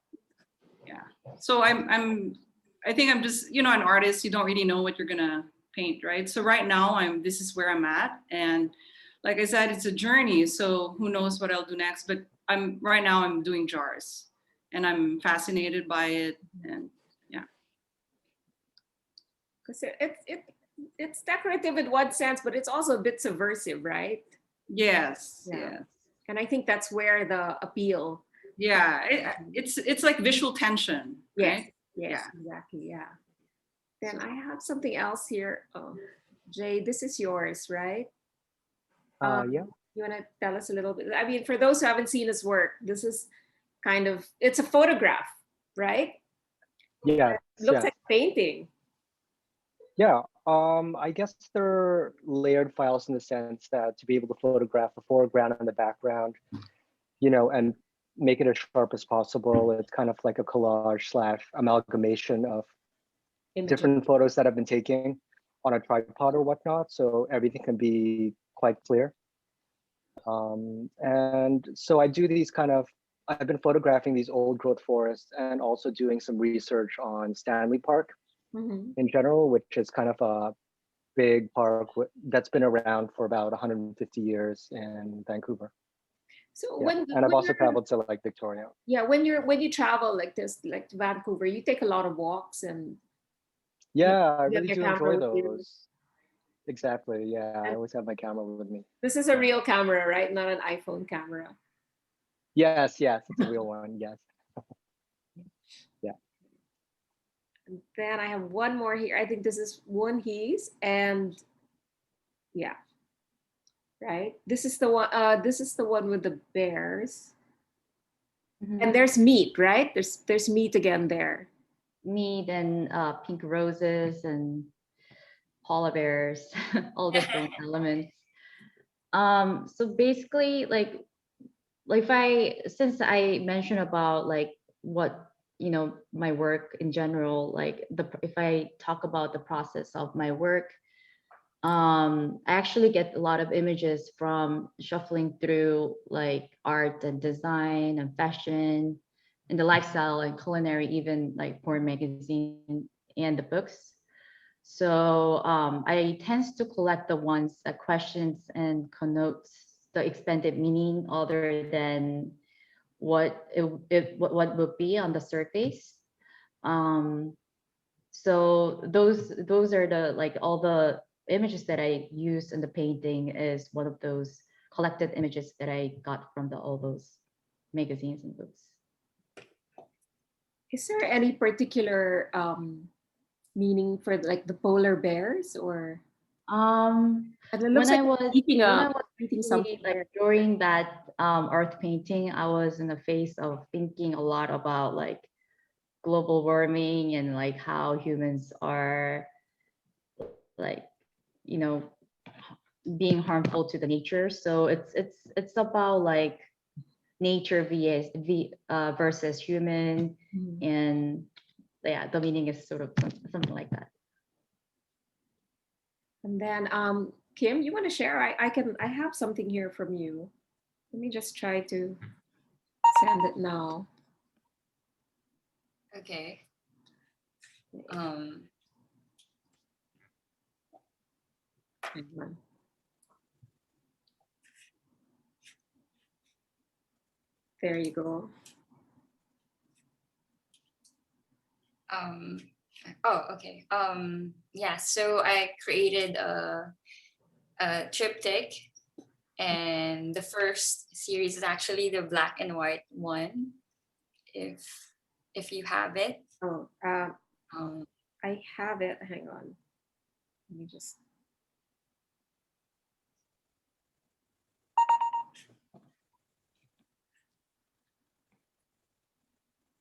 Yeah. So I think I'm just an artist. You don't really know what you're gonna paint, right? So right now this is where I'm at, and like I said, it's a journey. So who knows what I'll do next? But right now I'm doing jars, and I'm fascinated by it, and yeah. Because it's decorative in one sense, but it's also a bit subversive, right? Yes. Yeah. Yes. And I think that's where the appeal. Yeah. It's like visual tension, right? Yes, Yeah. exactly. Yeah. Then I have something else here. Oh, Jay, this is yours, right? Yeah. You want to tell us a little bit? I mean, for those who haven't seen his work, this is it's a photograph, right? Yeah. It looks Yeah. like a painting. Yeah. I guess they're layered files in the sense that to be able to photograph the foreground and the background, and make it as sharp as possible. It's kind of like a collage / amalgamation of different photos that I've been taking on a tripod or whatnot. So everything can be quite clear. And so I do these I've been photographing these old growth forests and also doing some research on Stanley Park in general, which is kind of a big park that's been around for about 150 years in Vancouver. So Yeah. And I've also traveled to like Victoria. Yeah, when you travel like this, like to Vancouver, you take a lot of walks and. Yeah, I you have really your do camera enjoy with you. those. Exactly. Yeah, I always have my camera with me. This is a real camera, right? Not an iPhone camera. Yes, it's a real one. Yes. Yeah. And then I have one more here. I think this is Wonhee's, and yeah, right. This is the one. This is the one with the bears, and there's meat, right? There's meat again there. Meat and pink roses and polar bears, all different elements. So basically, like since I mentioned about like what, you know, my work in general, like if I talk about the process of my work, I actually get a lot of images from shuffling through like art and design and fashion and the lifestyle and culinary, even like porn magazine and the books. So I tend to collect the ones that questions and connotes the expanded meaning other than what would be on the surface. Um, so those are the like all the images that I use in the painting is one of those collected images that I got from all those magazines and books. Is there any particular meaning for like the polar bears, or and it looks When like I was eating when I a was eating really, something like there? during that art painting, I was in the phase of thinking a lot about like global warming and like how humans are like, you know, being harmful to the nature. So it's about like nature versus human, Mhm. and yeah, the meaning is sort of something like that. And then Kim, you want to share? I have something here from you. Let me just try to send it now. Okay. Hang on. There you go. Oh, okay. Yeah, so I created a triptych, and the first series is actually the black and white one. If you have it. Oh, Um, I have it. Hang on. Let me just.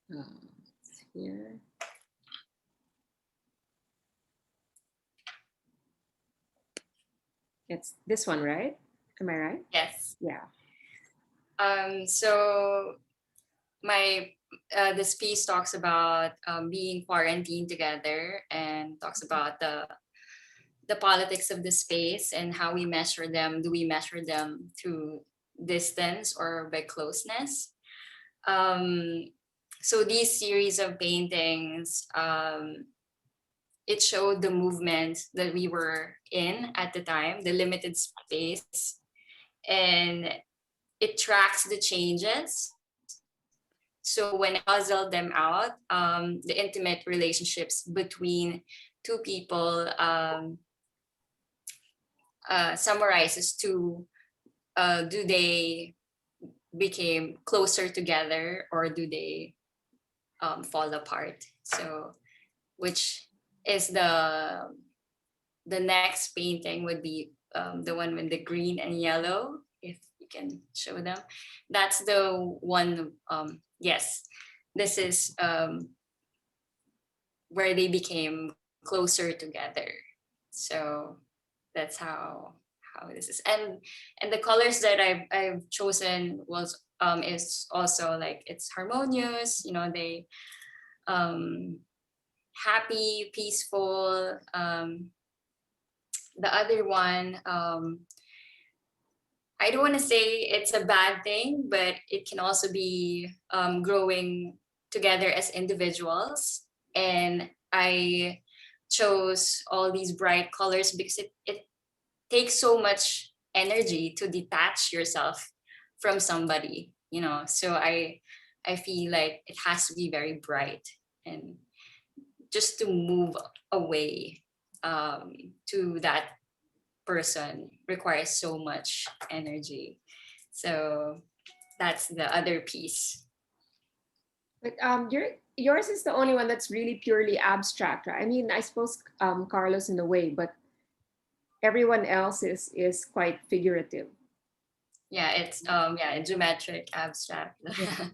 It's here. It's this one, right? Am I right? yes. Yeah. So my this piece talks about being quarantined together, and talks about the politics of the space and how we measure them. Do we measure them through distance or by closeness? Um, so these series of paintings, it showed the movement that we were in at the time, the limited space, and it tracks the changes. So when I puzzled them out, the intimate relationships between two people summarizes to do they became closer together, or do they fall apart? So which is the next painting would be the one with the green and yellow, if you can show them. That's the one. Yes, this is where they became closer together. So that's how this is. And the colors that I've chosen was is also like it's harmonious, you know, they happy, peaceful. The other one, I don't want to say it's a bad thing, but it can also be growing together as individuals. And I chose all these bright colors because it takes so much energy to detach yourself from somebody, you know. So I feel like it has to be very bright, and just to move away to that person requires so much energy. So that's the other piece. But yours is the only one that's really purely abstract, right? I mean, I suppose Carlos in a way, but everyone else is quite figurative. Yeah, it's geometric, abstract. Yeah.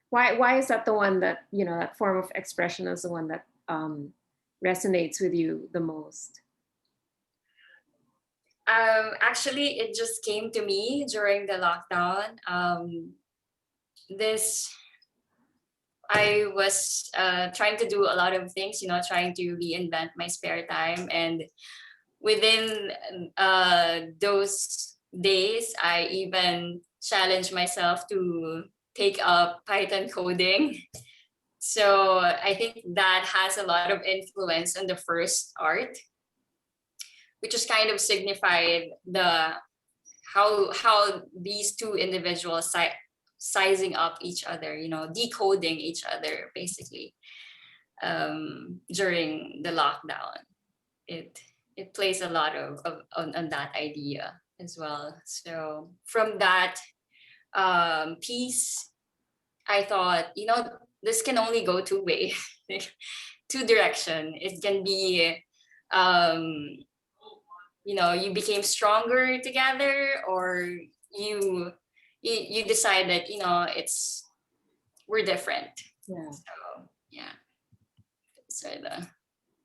Why is that the one that, you know, that form of expression is the one that resonates with you the most? Actually, it just came to me during the lockdown. This I was trying to do a lot of things, trying to reinvent my spare time. And within those days, I even challenged myself to take up Python coding. So I think that has a lot of influence on the first art, which is kind of signified how these two individuals sizing up each other, decoding each other basically during the lockdown. It plays a lot on that idea as well. So from that piece, I thought, this can only go two way, two direction. It can be um, you became stronger together, or you decide that we're different. Yeah. So yeah, so the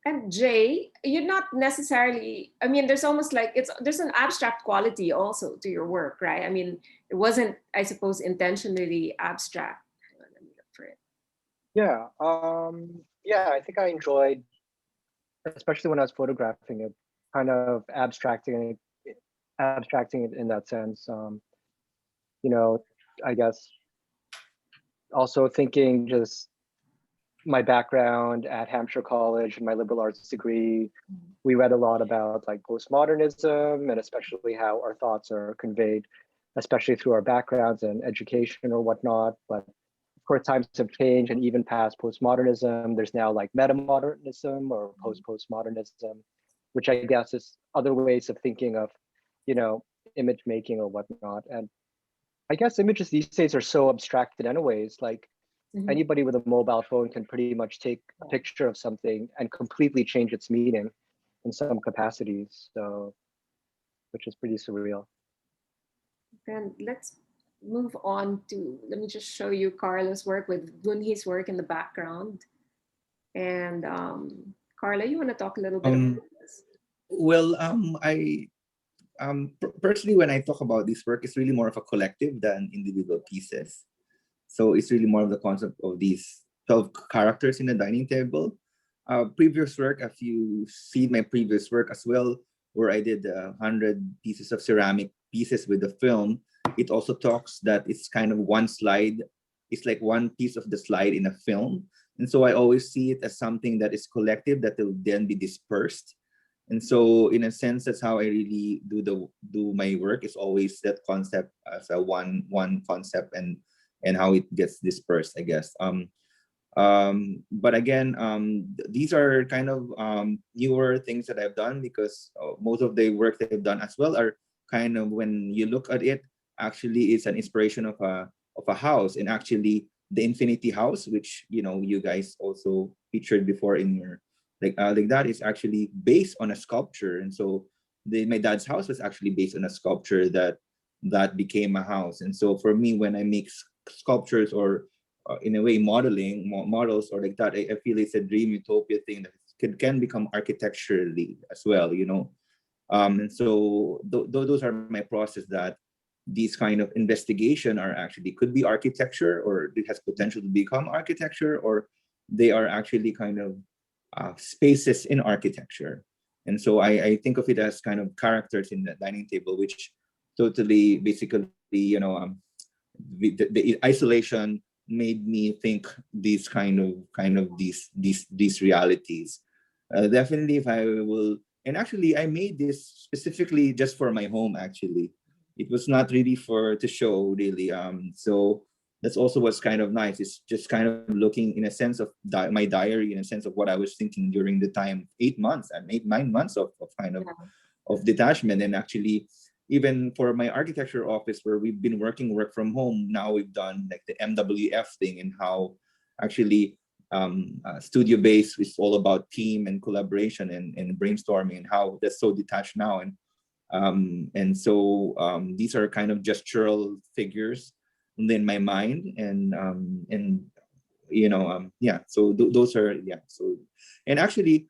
And Jay, you're not necessarily, I mean, there's almost like there's an abstract quality also to your work, right? I mean, it wasn't, I suppose, intentionally abstract. Hang on, let me look for it. Yeah. Yeah, I think I enjoyed, especially when I was photographing it, kind of abstracting it in that sense. I guess also thinking just my background at Hampshire College and my liberal arts degree, we read a lot about like postmodernism and especially how our thoughts are conveyed, especially through our backgrounds and education or whatnot. But of course, times have changed, and even past postmodernism, there's now like metamodernism or post-postmodernism, which I guess is other ways of thinking of, image making or whatnot. And I guess images these days are so abstracted anyways, like anybody with a mobile phone can pretty much take a picture of something and completely change its meaning in some capacities. So, which is pretty surreal. Then let's move on to, let me just show you Carlo's work with Wonhee's work in the background. And Carla, you want to talk a little bit about this? Well, personally, when I talk about this work, it's really more of a collective than individual pieces. So it's really more of the concept of these 12 characters in the dining table. Previous work, if you see my previous work as well, where I did 100 pieces of ceramic pieces with the film, it also talks that it's kind of one slide. It's like one piece of the slide in a film. And so I always see it as something that is collective that will then be dispersed. And so in a sense, that's how I really do my work. It's always that concept as a one concept and how it gets dispersed, I guess. But again, these are kind of newer things that I've done, because most of the work that I've done as well are kind of, when you look at it, actually it's an inspiration of a house, and actually the Infinity House, which you guys also featured before in your like that, is actually based on a sculpture. And so my dad's house was actually based on a sculpture that became a house. And so for me, when I make sculptures or in a way models or like that, I feel it's a dream utopia thing that can become architecturally as well, and so those are my process, that these kind of investigation are actually could be architecture, or it has potential to become architecture, or they are actually kind of spaces in architecture. And so I think of it as kind of characters in the dining table, which totally basically the isolation made me think these kind of these realities. Definitely, if I will, and actually I made this specifically just for my home. Actually, it was not really to show really. So that's also what's kind of nice. It's just kind of looking in a sense of my diary, in a sense of what I was thinking during the time, 8 months and 9 months of kind of detachment. And actually, even for my architecture office, where we've been work from home, now we've done like the MWF thing, and how actually studio based is all about team and collaboration and brainstorming, and how that's so detached now. And so these are kind of gestural figures in my mind, and so those are, so. And actually,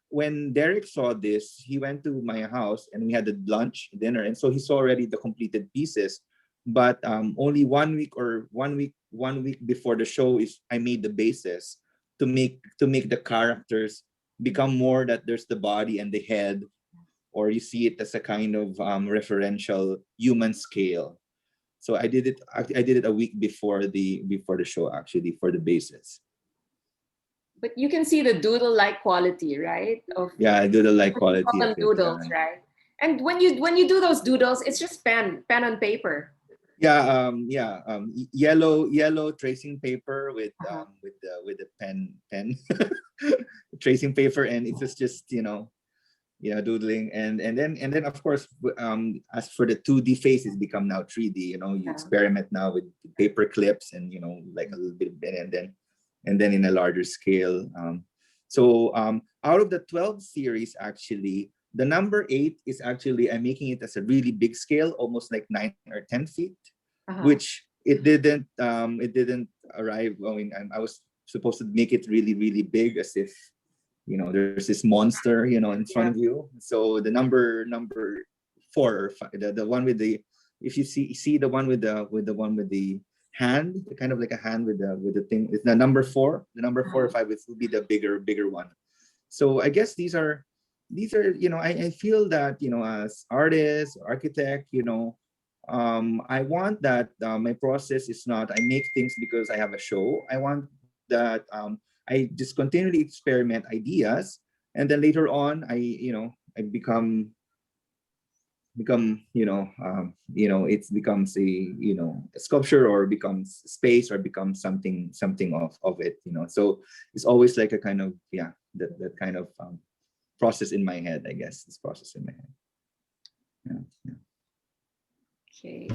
when Derek saw this, he went to my house and we had a dinner, and so he saw already the completed pieces. But only 1 week 1 week before the show is I made the basis to make the characters become more that there's the body and the head, or you see it as a kind of referential human scale. So I did it a week before the show, actually, for the basis. But you can see the doodle-like quality, right? Of Yeah, I do the like we call quality of them it. doodles, right? And when you do those doodles, it's just pen on paper. Yellow tracing paper with Uh-huh. with the pen tracing paper, and it was just doodling, and then of course, as for the 2D faces become now 3D. You Yeah. experiment now with paper clips, and like a little bit, and then in a larger scale. So out of the 12 series, actually, the number 8 is actually I'm making it as a really big scale, almost like 9 or 10 feet, Uh-huh. which it didn't arrive. I mean, I was supposed to make it really, really big, as if there's this monster in front of you. So the number 4 or 5, the one with the, if you see the one with the one with the hand, kind of like a hand with the thing, is the number 4. The number 4 or 5 will be the bigger one. So I guess these are I feel that as artist, architect, I want that my process is not I make things because I have a show. I want that I just continually experiment ideas, and then later on I become it becomes a sculpture, or becomes space, or becomes something of it. So it's always like a kind of that kind of process in my head, I guess. This process in my head. Yeah. Okay,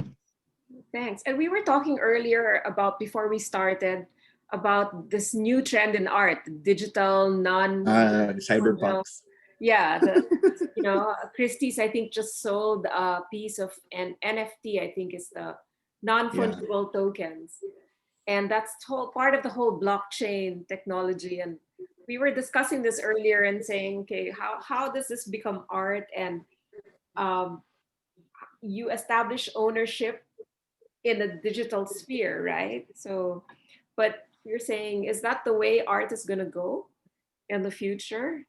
thanks. And we were talking earlier about, before we started, about this new trend in art, digital, Cyberpunks. yeah, Christie's, I think, just sold a piece of an NFT, I think is the non-fungible tokens. And that's part of the whole blockchain technology. And we were discussing this earlier and saying, okay, how does this become art? And you establish ownership in a digital sphere, right? So, but you're saying, is that the way art is going to go in the future?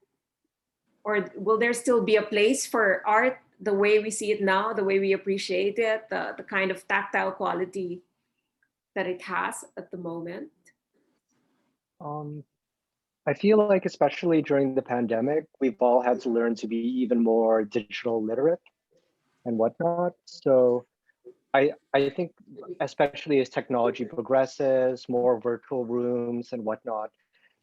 Or will there still be a place for art the way we see it now, the way we appreciate it, the kind of tactile quality that it has at the moment? I feel like, especially during the pandemic, we've all had to learn to be even more digital literate and whatnot. So I think, especially as technology progresses, more virtual rooms and whatnot,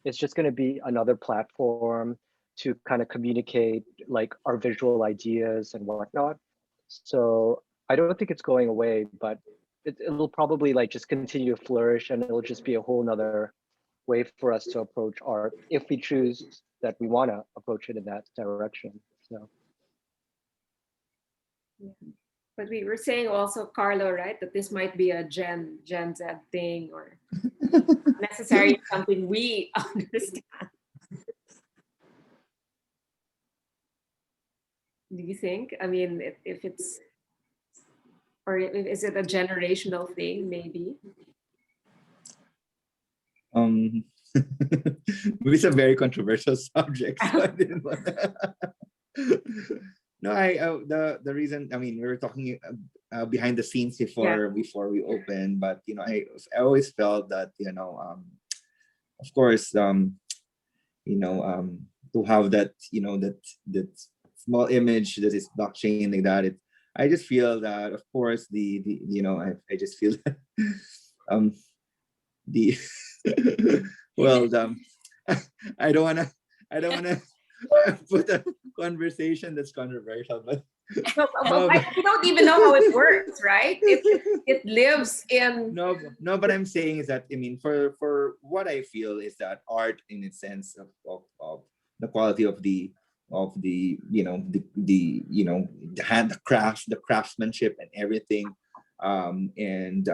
it's just going to be another platform to kind of communicate like our visual ideas and whatnot. So I don't think it's going away, but it'll probably like just continue to flourish, and it'll just be a whole nother way for us to approach art if we choose that we want to approach it in that direction. So. Yeah. But we were saying also, Carlo, right, that this might be a Gen Z thing, or necessarily something we understand. Do you think? I mean, if it's, or is it a generational thing, maybe? It's a very controversial subject. So I didn't want No, the reason, I mean, we were talking behind the scenes before we opened, but I always felt that of course to have that that small image that is blockchain like that, I just feel that, of course, I just feel that the well, I don't wanna put a conversation that's controversial, but we don't even know how it works, right? It lives in. No, but I'm saying is that, I mean, for what I feel is that art, in its sense of the quality of the the hand, the craftsmanship and everything, and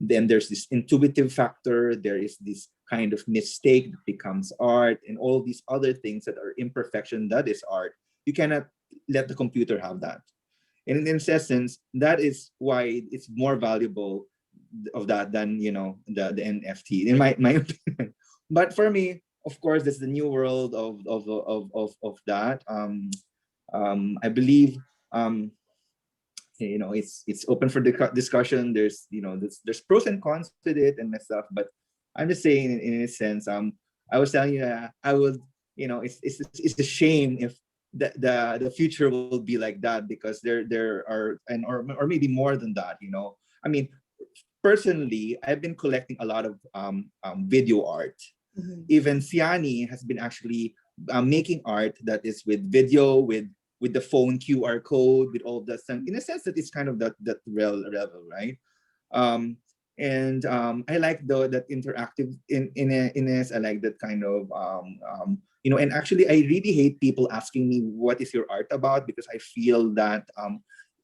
then there's this intuitive factor. There is this kind of mistake that becomes art, and all these other things that are imperfection that is art. You cannot let the computer have that. And in essence, that is why it's more valuable of that than the NFT, in my opinion. But for me, of course, that's the new world of that. I believe it's open for discussion. There's pros and cons to it and stuff, but I'm just saying in a sense, I was telling you that I would, it's a shame if the future will be like that, because there are, or maybe more than that. I mean, personally, I've been collecting a lot of video art. Even Ciane has been actually making art that is with video, with the phone QR code, with all of that stuff. In a sense, that it's kind of that level, right? And I like that interactive I like that kind of and actually I really hate people asking me what is your art about, because I feel that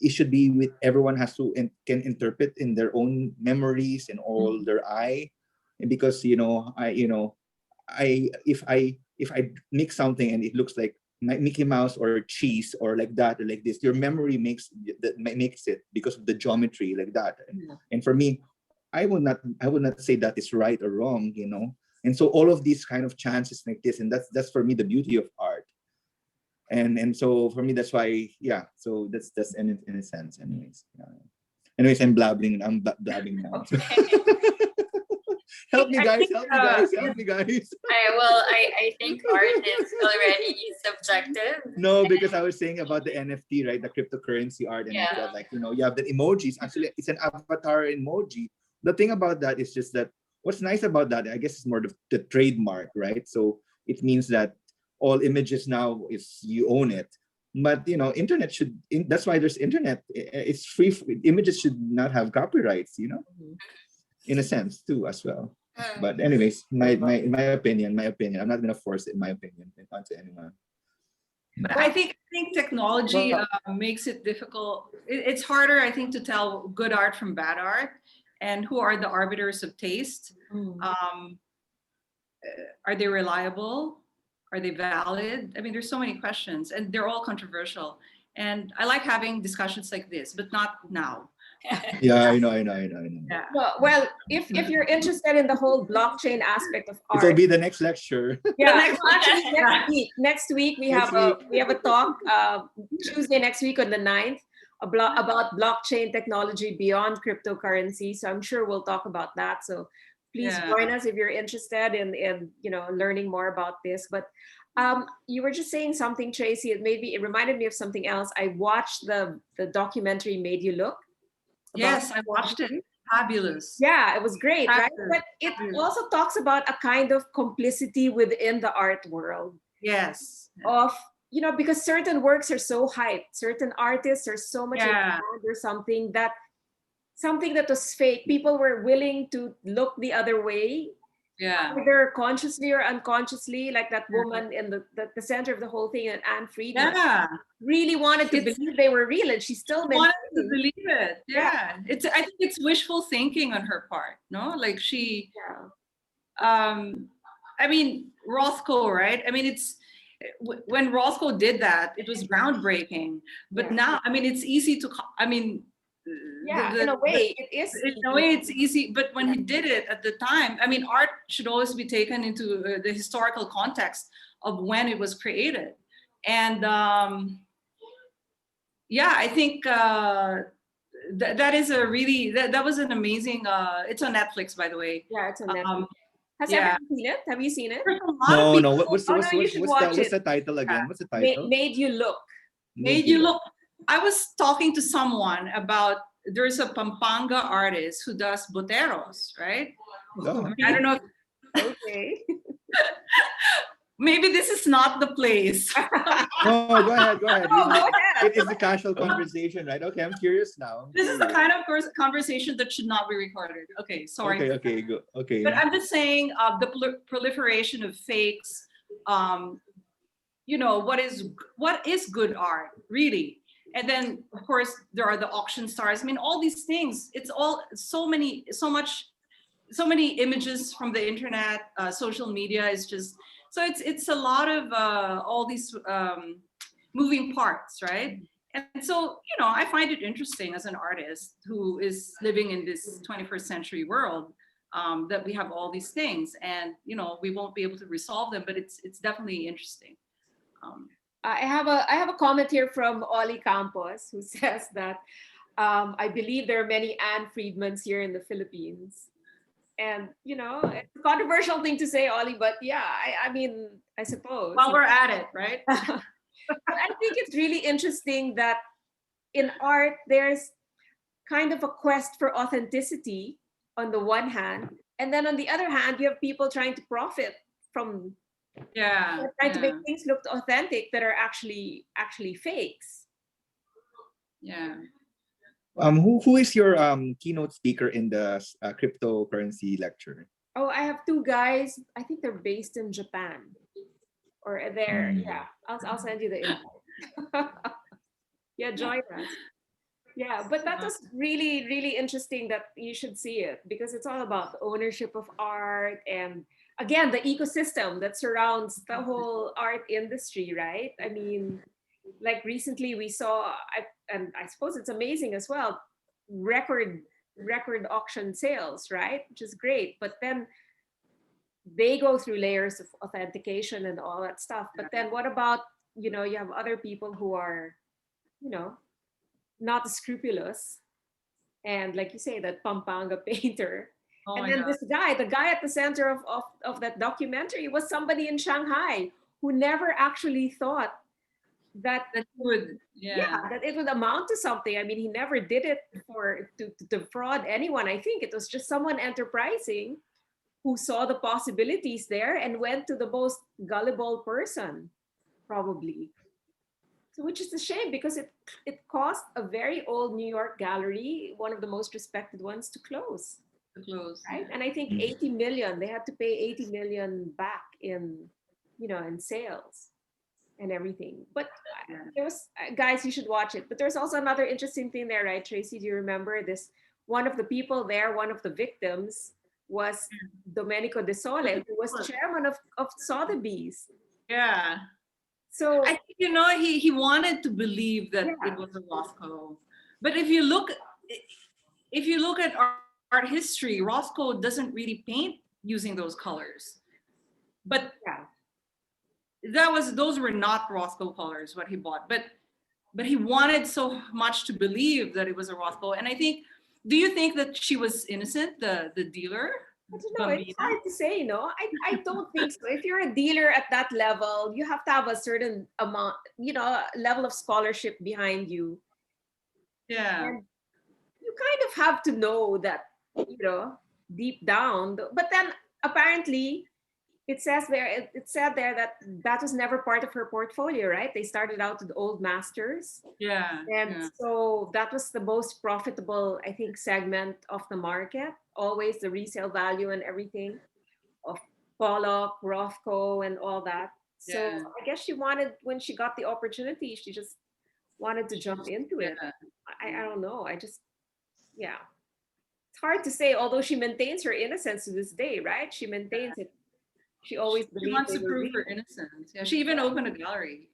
it should be with everyone has to and can interpret in their own memories and all their eye. And because I if I mix something and it looks like Mickey Mouse or cheese or like that or like this, your memory makes it because of the geometry like that. And for me, I would not say that is right or wrong, And so all of these kind of chances like this, and that's for me the beauty of art. And so for me, that's why, so that's in a sense, anyways. Anyways, I'm blabbing now. Help me guys. I think art is already subjective. No, because I was saying about the NFT, right? The cryptocurrency art, and I felt like, you have the emojis. Actually, it's an avatar emoji. The thing about that is just that what's nice about that, I guess, is more the trademark, right? So it means that all images now is you own it. But internet that's why there's internet. It's free. Images should not have copyrights, in a sense too as well. But anyways, my opinion. I'm not gonna force it, my opinion onto anyone. But I think technology makes it difficult. It's harder, I think, to tell good art from bad art, and who are the arbiters of taste. Are they reliable? Are they valid? I mean, there's so many questions, and they're all controversial. And I like having discussions like this, but not now. Yeah, I know. Yeah. Well, if you're interested in the whole blockchain aspect of art, it'll be the next lecture. Yeah, actually next week we have a talk Tuesday next week on the 9th about blockchain technology beyond cryptocurrency. So I'm sure we'll talk about that. So please join us if you're interested in learning more about this. But you were just saying something, Tracie. It reminded me of something else. I watched the documentary Made You Look. Yes, I watched it. Fabulous. Yeah, it was great, right? But it Fabulous. also talks about a kind of complicity within the art world. Yes. Of, because certain works are so hyped, certain artists are so much in demand or something that was fake. People were willing to look the other way. Yeah. Either consciously or unconsciously, like that woman in the center of the whole thing, and Anne Friedman. Yeah. Really wanted to believe they were real, and she still wanted to believe it. Yeah. I think it's wishful thinking on her part, no? Like she I mean, Rothko, right? I mean, it's when Rothko did that, it was groundbreaking. But now, I mean, it's easy to, in a way, it is. In a way, it's easy. But when he did it at the time, I mean, art should always be taken into the historical context of when it was created. And I think that is a really, that was an amazing, it's on Netflix, by the way. Yeah, it's on Netflix. Has everyone seen it? Have you seen it? No. What's the title again? What's the title? Made You Look. Made You Look. I was talking to someone about, there's a Pampanga artist who does boteros, right? Oh. I don't know. Okay. Maybe this is not the place. No, go ahead. Go ahead. It is a casual conversation, right? Okay, I'm curious now. This is the kind of conversation that should not be recorded. Okay, sorry. Okay, go. Okay. But I'm just saying the proliferation of fakes. What is good art, really? And then, of course, there are the auction stars. I mean, all these things. It's all so many images from the internet. Social media is just. So it's a lot of all these moving parts, right? And so, you know, I find it interesting as an artist who is living in this 21st century world, that we have all these things, and you know, we won't be able to resolve them, but it's definitely interesting. I have a comment here from Ollie Campos, who says that I believe there are many Anne Friedmans here in the Philippines. And you know, it's a controversial thing to say, Ollie, but yeah, I mean, I suppose. While we're at it, right? But I think it's really interesting that in art, there's kind of a quest for authenticity on the one hand, and then on the other hand, you have people trying to profit from Yeah. trying to make Yeah. things look authentic that are actually fakes. Yeah. Who is your keynote speaker in the cryptocurrency lecture? Oh, I have two guys. I think they're based in Japan, or they're yeah. I'll send you the info. Yeah, join us. Yeah, but that was really, really interesting that you should see it, because it's all about the ownership of art and again the ecosystem that surrounds the whole art industry, right? I mean, like recently we saw, and I suppose it's amazing as well, record auction sales, right? Which is great, but then they go through layers of authentication and all that stuff. But then what about, you know, you have other people who are, you know, not scrupulous, and like you say, that Pampanga painter. Oh And my then God. this guy, the guy at the center of that documentary, was somebody in Shanghai who never actually thought that That's good. Yeah. that it would amount to something. I mean, he never did it to defraud anyone. I think it was just someone enterprising who saw the possibilities there and went to the most gullible person, probably. So, which is a shame, because it cost a very old New York gallery, one of the most respected ones, to close, To close. right? And I think 80 million, they had to pay 80 million back in, you know, in sales and everything. But there was, guys, you should watch it. But there's also another interesting thing there, right, Tracy? Do you remember this? One of the people there, one of the victims, was Domenico De Sole, who was chairman of Sotheby's. Yeah. So I think, you know, he wanted to believe that Yeah. it was a Roscoe. But if you look at art history, Roscoe doesn't really paint using those colors. But yeah, those were not Roscoe colors what he bought. But he wanted so much to believe that it was a Roscoe. And I think, do you think that she was innocent, the dealer? I don't know. It's Bambina? hard to say, you know. I don't think so. If you're a dealer at that level, you have to have a certain amount, you know, level of scholarship behind you. Yeah. And you kind of have to know that, you know, deep down. But then apparently it says there, it said there that that was never part of her portfolio, right? They started out with old masters. Yeah. And Yeah. so that was the most profitable, I think, segment of the market. Always the resale value and everything of Pollock, Rothko, and all that. So Yeah. I guess she wanted, when she got the opportunity, she just wanted to jump into it. Yeah. I don't know. Yeah. It's hard to say, although she maintains her innocence to this day, right? She maintains it. She always She believed wants they to were prove real. her innocence. Yeah. She even opened a gallery.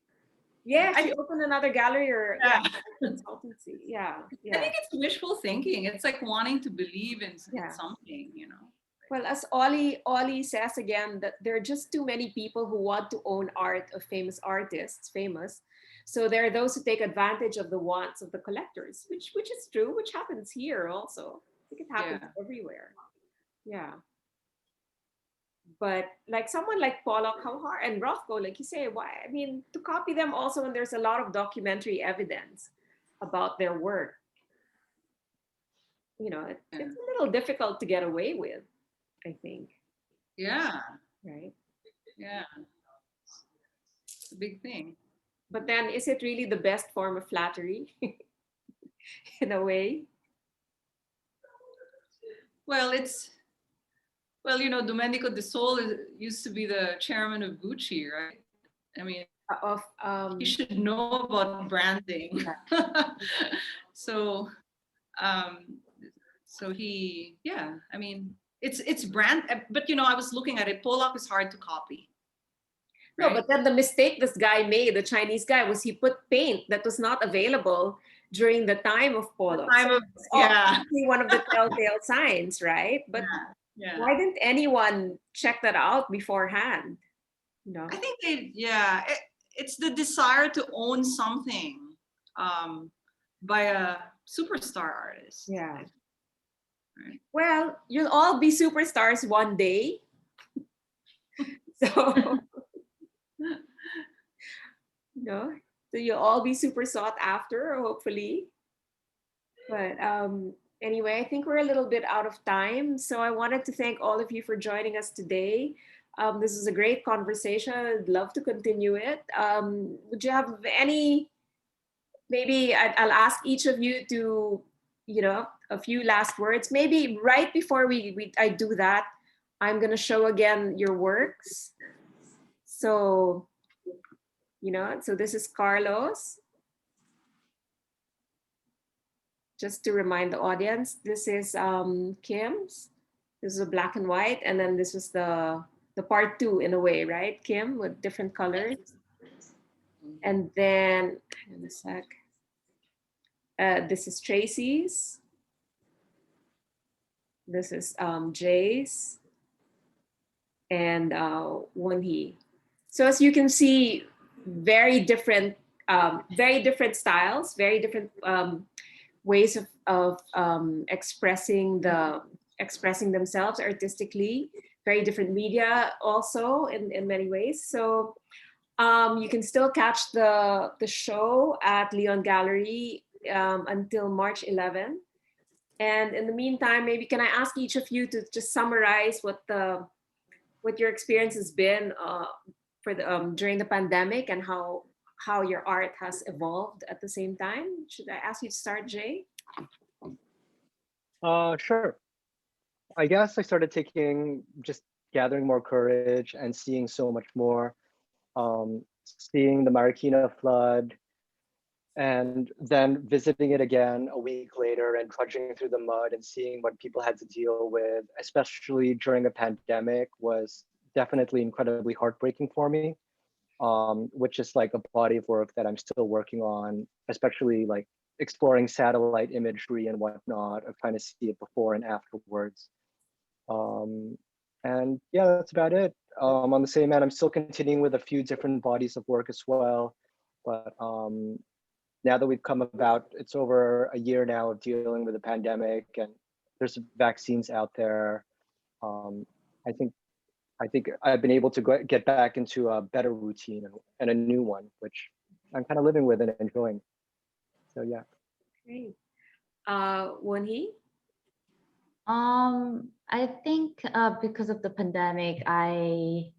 Yeah, I she opened another gallery, or Yeah. consultancy. Yeah, I yeah. think it's wishful thinking. It's like wanting to believe in Yeah. something, you know. Well, as Ollie says again, that there are just too many people who want to own art of famous artists, famous. So there are those who take advantage of the wants of the collectors, which is true, which happens here also. I think it happens Yeah. everywhere. Yeah. But like someone like Pollock, how hard, and Rothko, like you say, why? I mean, to copy them also when there's a lot of documentary evidence about their work, you know, it's a little difficult to get away with, I think, Yeah. right? Yeah. It's a big thing. But then is it really the best form of flattery in a way? Well, you know, Domenico De Sole used to be the chairman of Gucci, right? I mean, Of he should know about branding. So, he, yeah, I mean, it's brand, but you know, I was looking at it. Pollock is hard to copy. No, right? but then the mistake this guy made, the Chinese guy, was he put paint that was not available during the time of polo. Time So of, it's yeah, obviously one of the telltale signs, right? But yeah. why didn't anyone check that out beforehand? No. I think it's the desire to own something by a superstar artist. Yeah. Right. Well, you'll all be superstars one day. So, no, so you'll all be super sought after, hopefully. But anyway, I think we're a little bit out of time. So I wanted to thank all of you for joining us today. This is a great conversation. I'd love to continue it. Would you have any, maybe I'll ask each of you to, a few last words. Maybe right before I do that, I'm going to show again your works. So, so this is Carlos. Just to remind the audience, this is Kim's. This is a black and white, and then this was the part two in a way, right, Kim, with different colors. And then, hang on a sec. This is Tracie's. This is Jay's, and Wonhee. So as you can see, very different styles, very different ways of expressing themselves artistically. Very different media also in many ways. So you can still catch the show at Leon Gallery until March 11. And in the meantime, maybe can I ask each of you to just summarize what your experience has been for the during the pandemic, and how your art has evolved at the same time? Should I ask you to start, Jay? Sure. I guess I started just gathering more courage and seeing so much more. Seeing the Marikina flood, and then visiting it again a week later and trudging through the mud and seeing what people had to deal with, especially during a pandemic, was definitely incredibly heartbreaking for me. Which is like a body of work that I'm still working on, especially like exploring satellite imagery and whatnot, of trying to see it before and afterwards. And yeah, that's about it. On the same end, I'm still continuing with a few different bodies of work as well. But now that we've come about, it's over a year now of dealing with the pandemic, and there's vaccines out there. I think I've been able to get back into a better routine and a new one, which I'm kind of living with and enjoying. So yeah. Great. Wonhee? I think because of the pandemic, I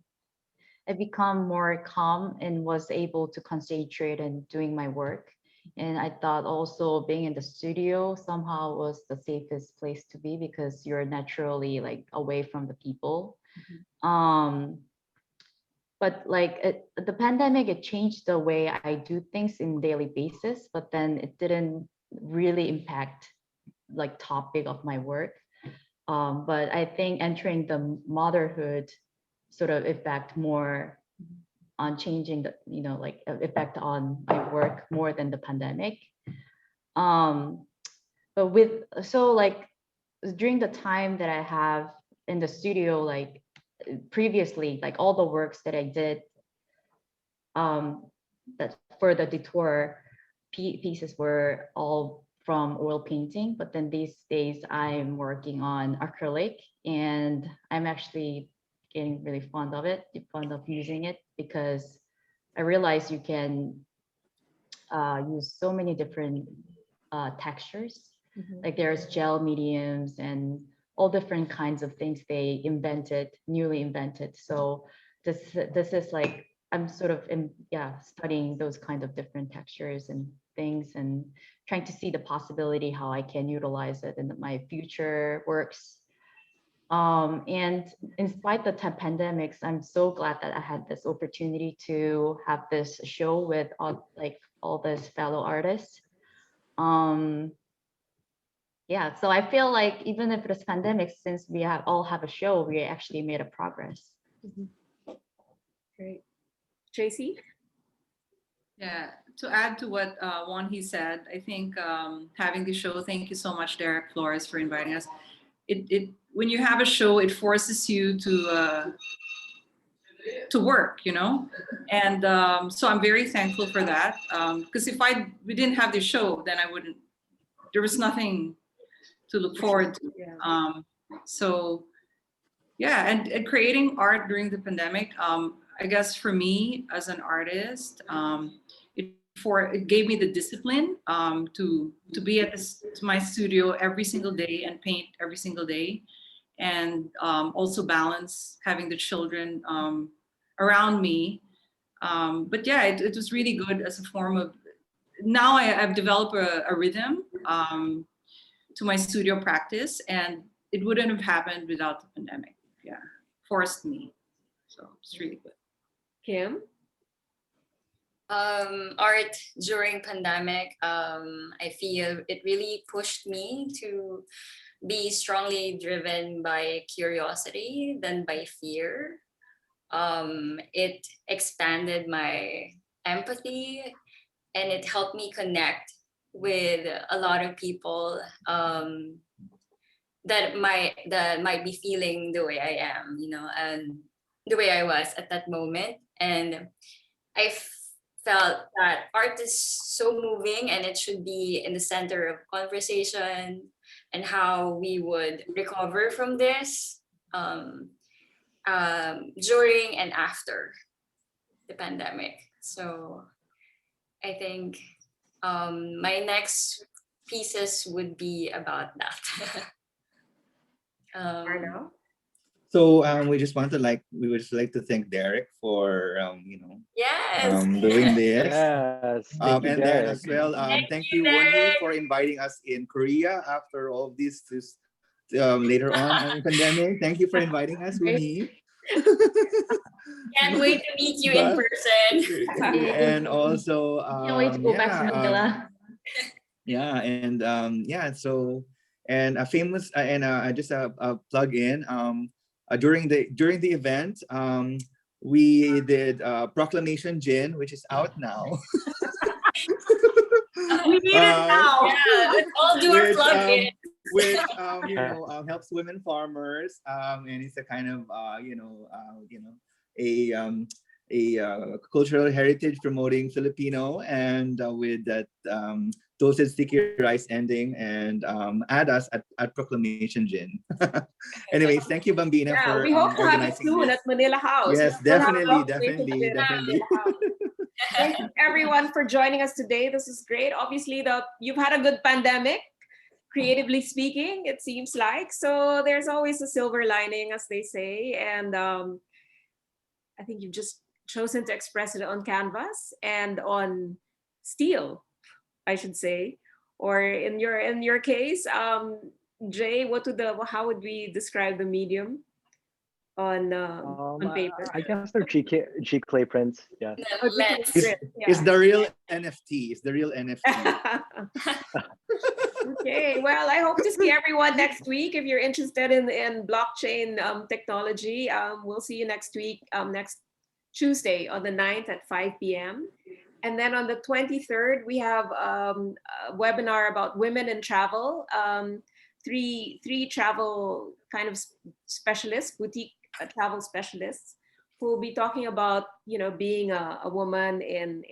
become more calm and was able to concentrate in doing my work. And I thought also being in the studio somehow was the safest place to be, because you're naturally like away from the people. But like the pandemic, it changed the way I do things in daily basis, but then it didn't really impact like topic of my work. But I think entering the motherhood sort of effect more on changing the, like effect on my work more than the pandemic. But like during the time that I have in the studio, like previously, like all the works that I did that for the detour pieces were all from oil painting, but then these days I'm working on acrylic, and I'm actually getting really fond of using it, because I realize you can use so many different textures. Like there's gel mediums and all different kinds of things they newly invented. So this is like, I'm sort of studying those kind of different textures and things, and trying to see the possibility how I can utilize it in my future works. And in spite of the pandemics, I'm so glad that I had this opportunity to have this show with all these fellow artists. Yeah, so I feel like even if it's pandemic, since we all have a show, we actually made a progress. Great. Tracie? Yeah, to add to what Wonhee said, I think having the show, thank you so much, Derek Flores, for inviting us. It when you have a show, it forces you to work, you know, and so I'm very thankful for that. Because if we didn't have this show, then I wouldn't. There was nothing to look forward to. Yeah. So yeah, and creating art during the pandemic, I guess for me as an artist, it gave me the discipline to be at to my studio every single day and paint every single day, and also balance having the children around me. But yeah, it was really good as a form of. Now I've developed a rhythm to my studio practice, and it wouldn't have happened without the pandemic. Yeah, forced me. So it's really good. Kim? Art during pandemic, I feel it really pushed me to be strongly driven by curiosity than by fear. It expanded my empathy, and it helped me connect with a lot of people that might be feeling the way I am, you know, and the way I was at that moment. And I felt that art is so moving, and it should be in the center of conversation and how we would recover from this during and after the pandemic. So I think my next pieces would be about that. Arno? So we would just like to thank Derek for Yes. doing this. Yes, thank you, And then as Derek. well, thank you, Wonhee, for inviting us in Korea after all of this later on in pandemic. Thank you for inviting us, Wonhee. Can't wait to meet you in person. And also, Can't wait to go back to Manila. yeah, and so and a famous and just a plug in during the event we did Proclamation Gin, which is out now. We need it now. Yeah, let's all do our plug in. Which helps women farmers, and it's a kind of a cultural heritage promoting Filipino, and with that toasted sticky rice ending, and add us at Proclamation Gin. Anyways, thank you, Bambina, Yeah, for we hope to have it organizing soon this. at Manila House. Yes, We still have a definitely, Proclamation definitely, Gin at definitely. Manila House. Thank you everyone for joining us today. This is great. Obviously, you've had a good pandemic, creatively speaking, it seems like. So there's always a silver lining, as they say. And I think you've just chosen to express it on canvas and on steel, I should say. Or in your case, Jay, how would we describe the medium on paper? I guess they're G clay prints. Yeah. Oh, Let's. It's the real NFT. It's the real NFT. Okay, well, I hope to see everyone next week. If you're interested in blockchain technology, we'll see you next week, next Tuesday on the 9th at 5 p.m. And then on the 23rd, we have a webinar about women in travel. Three travel kind of specialists, boutique travel specialists, who will be talking about, being a woman in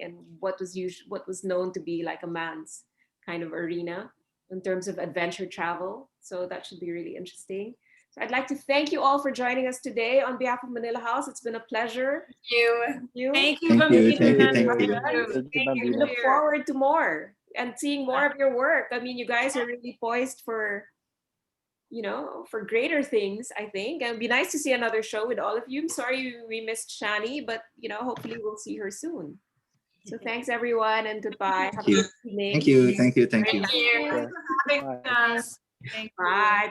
what was known to be like a man's kind of arena in terms of adventure travel. So that should be really interesting. So I'd like to thank you all for joining us today on behalf of Manila House. It's been a pleasure. Thank you. Thank you. Thank you, thank you, thank Thank you. you. We look forward to more and seeing more of your work. I mean, you guys are really poised for, for greater things, I think. And it'd be nice to see another show with all of you. I'm sorry we missed Ciane, but, hopefully we'll see her soon. So thanks everyone, and goodbye. Have a good evening. Thank you, thank you, thank you. Thank you. Yeah. Having us. Bye. Bye.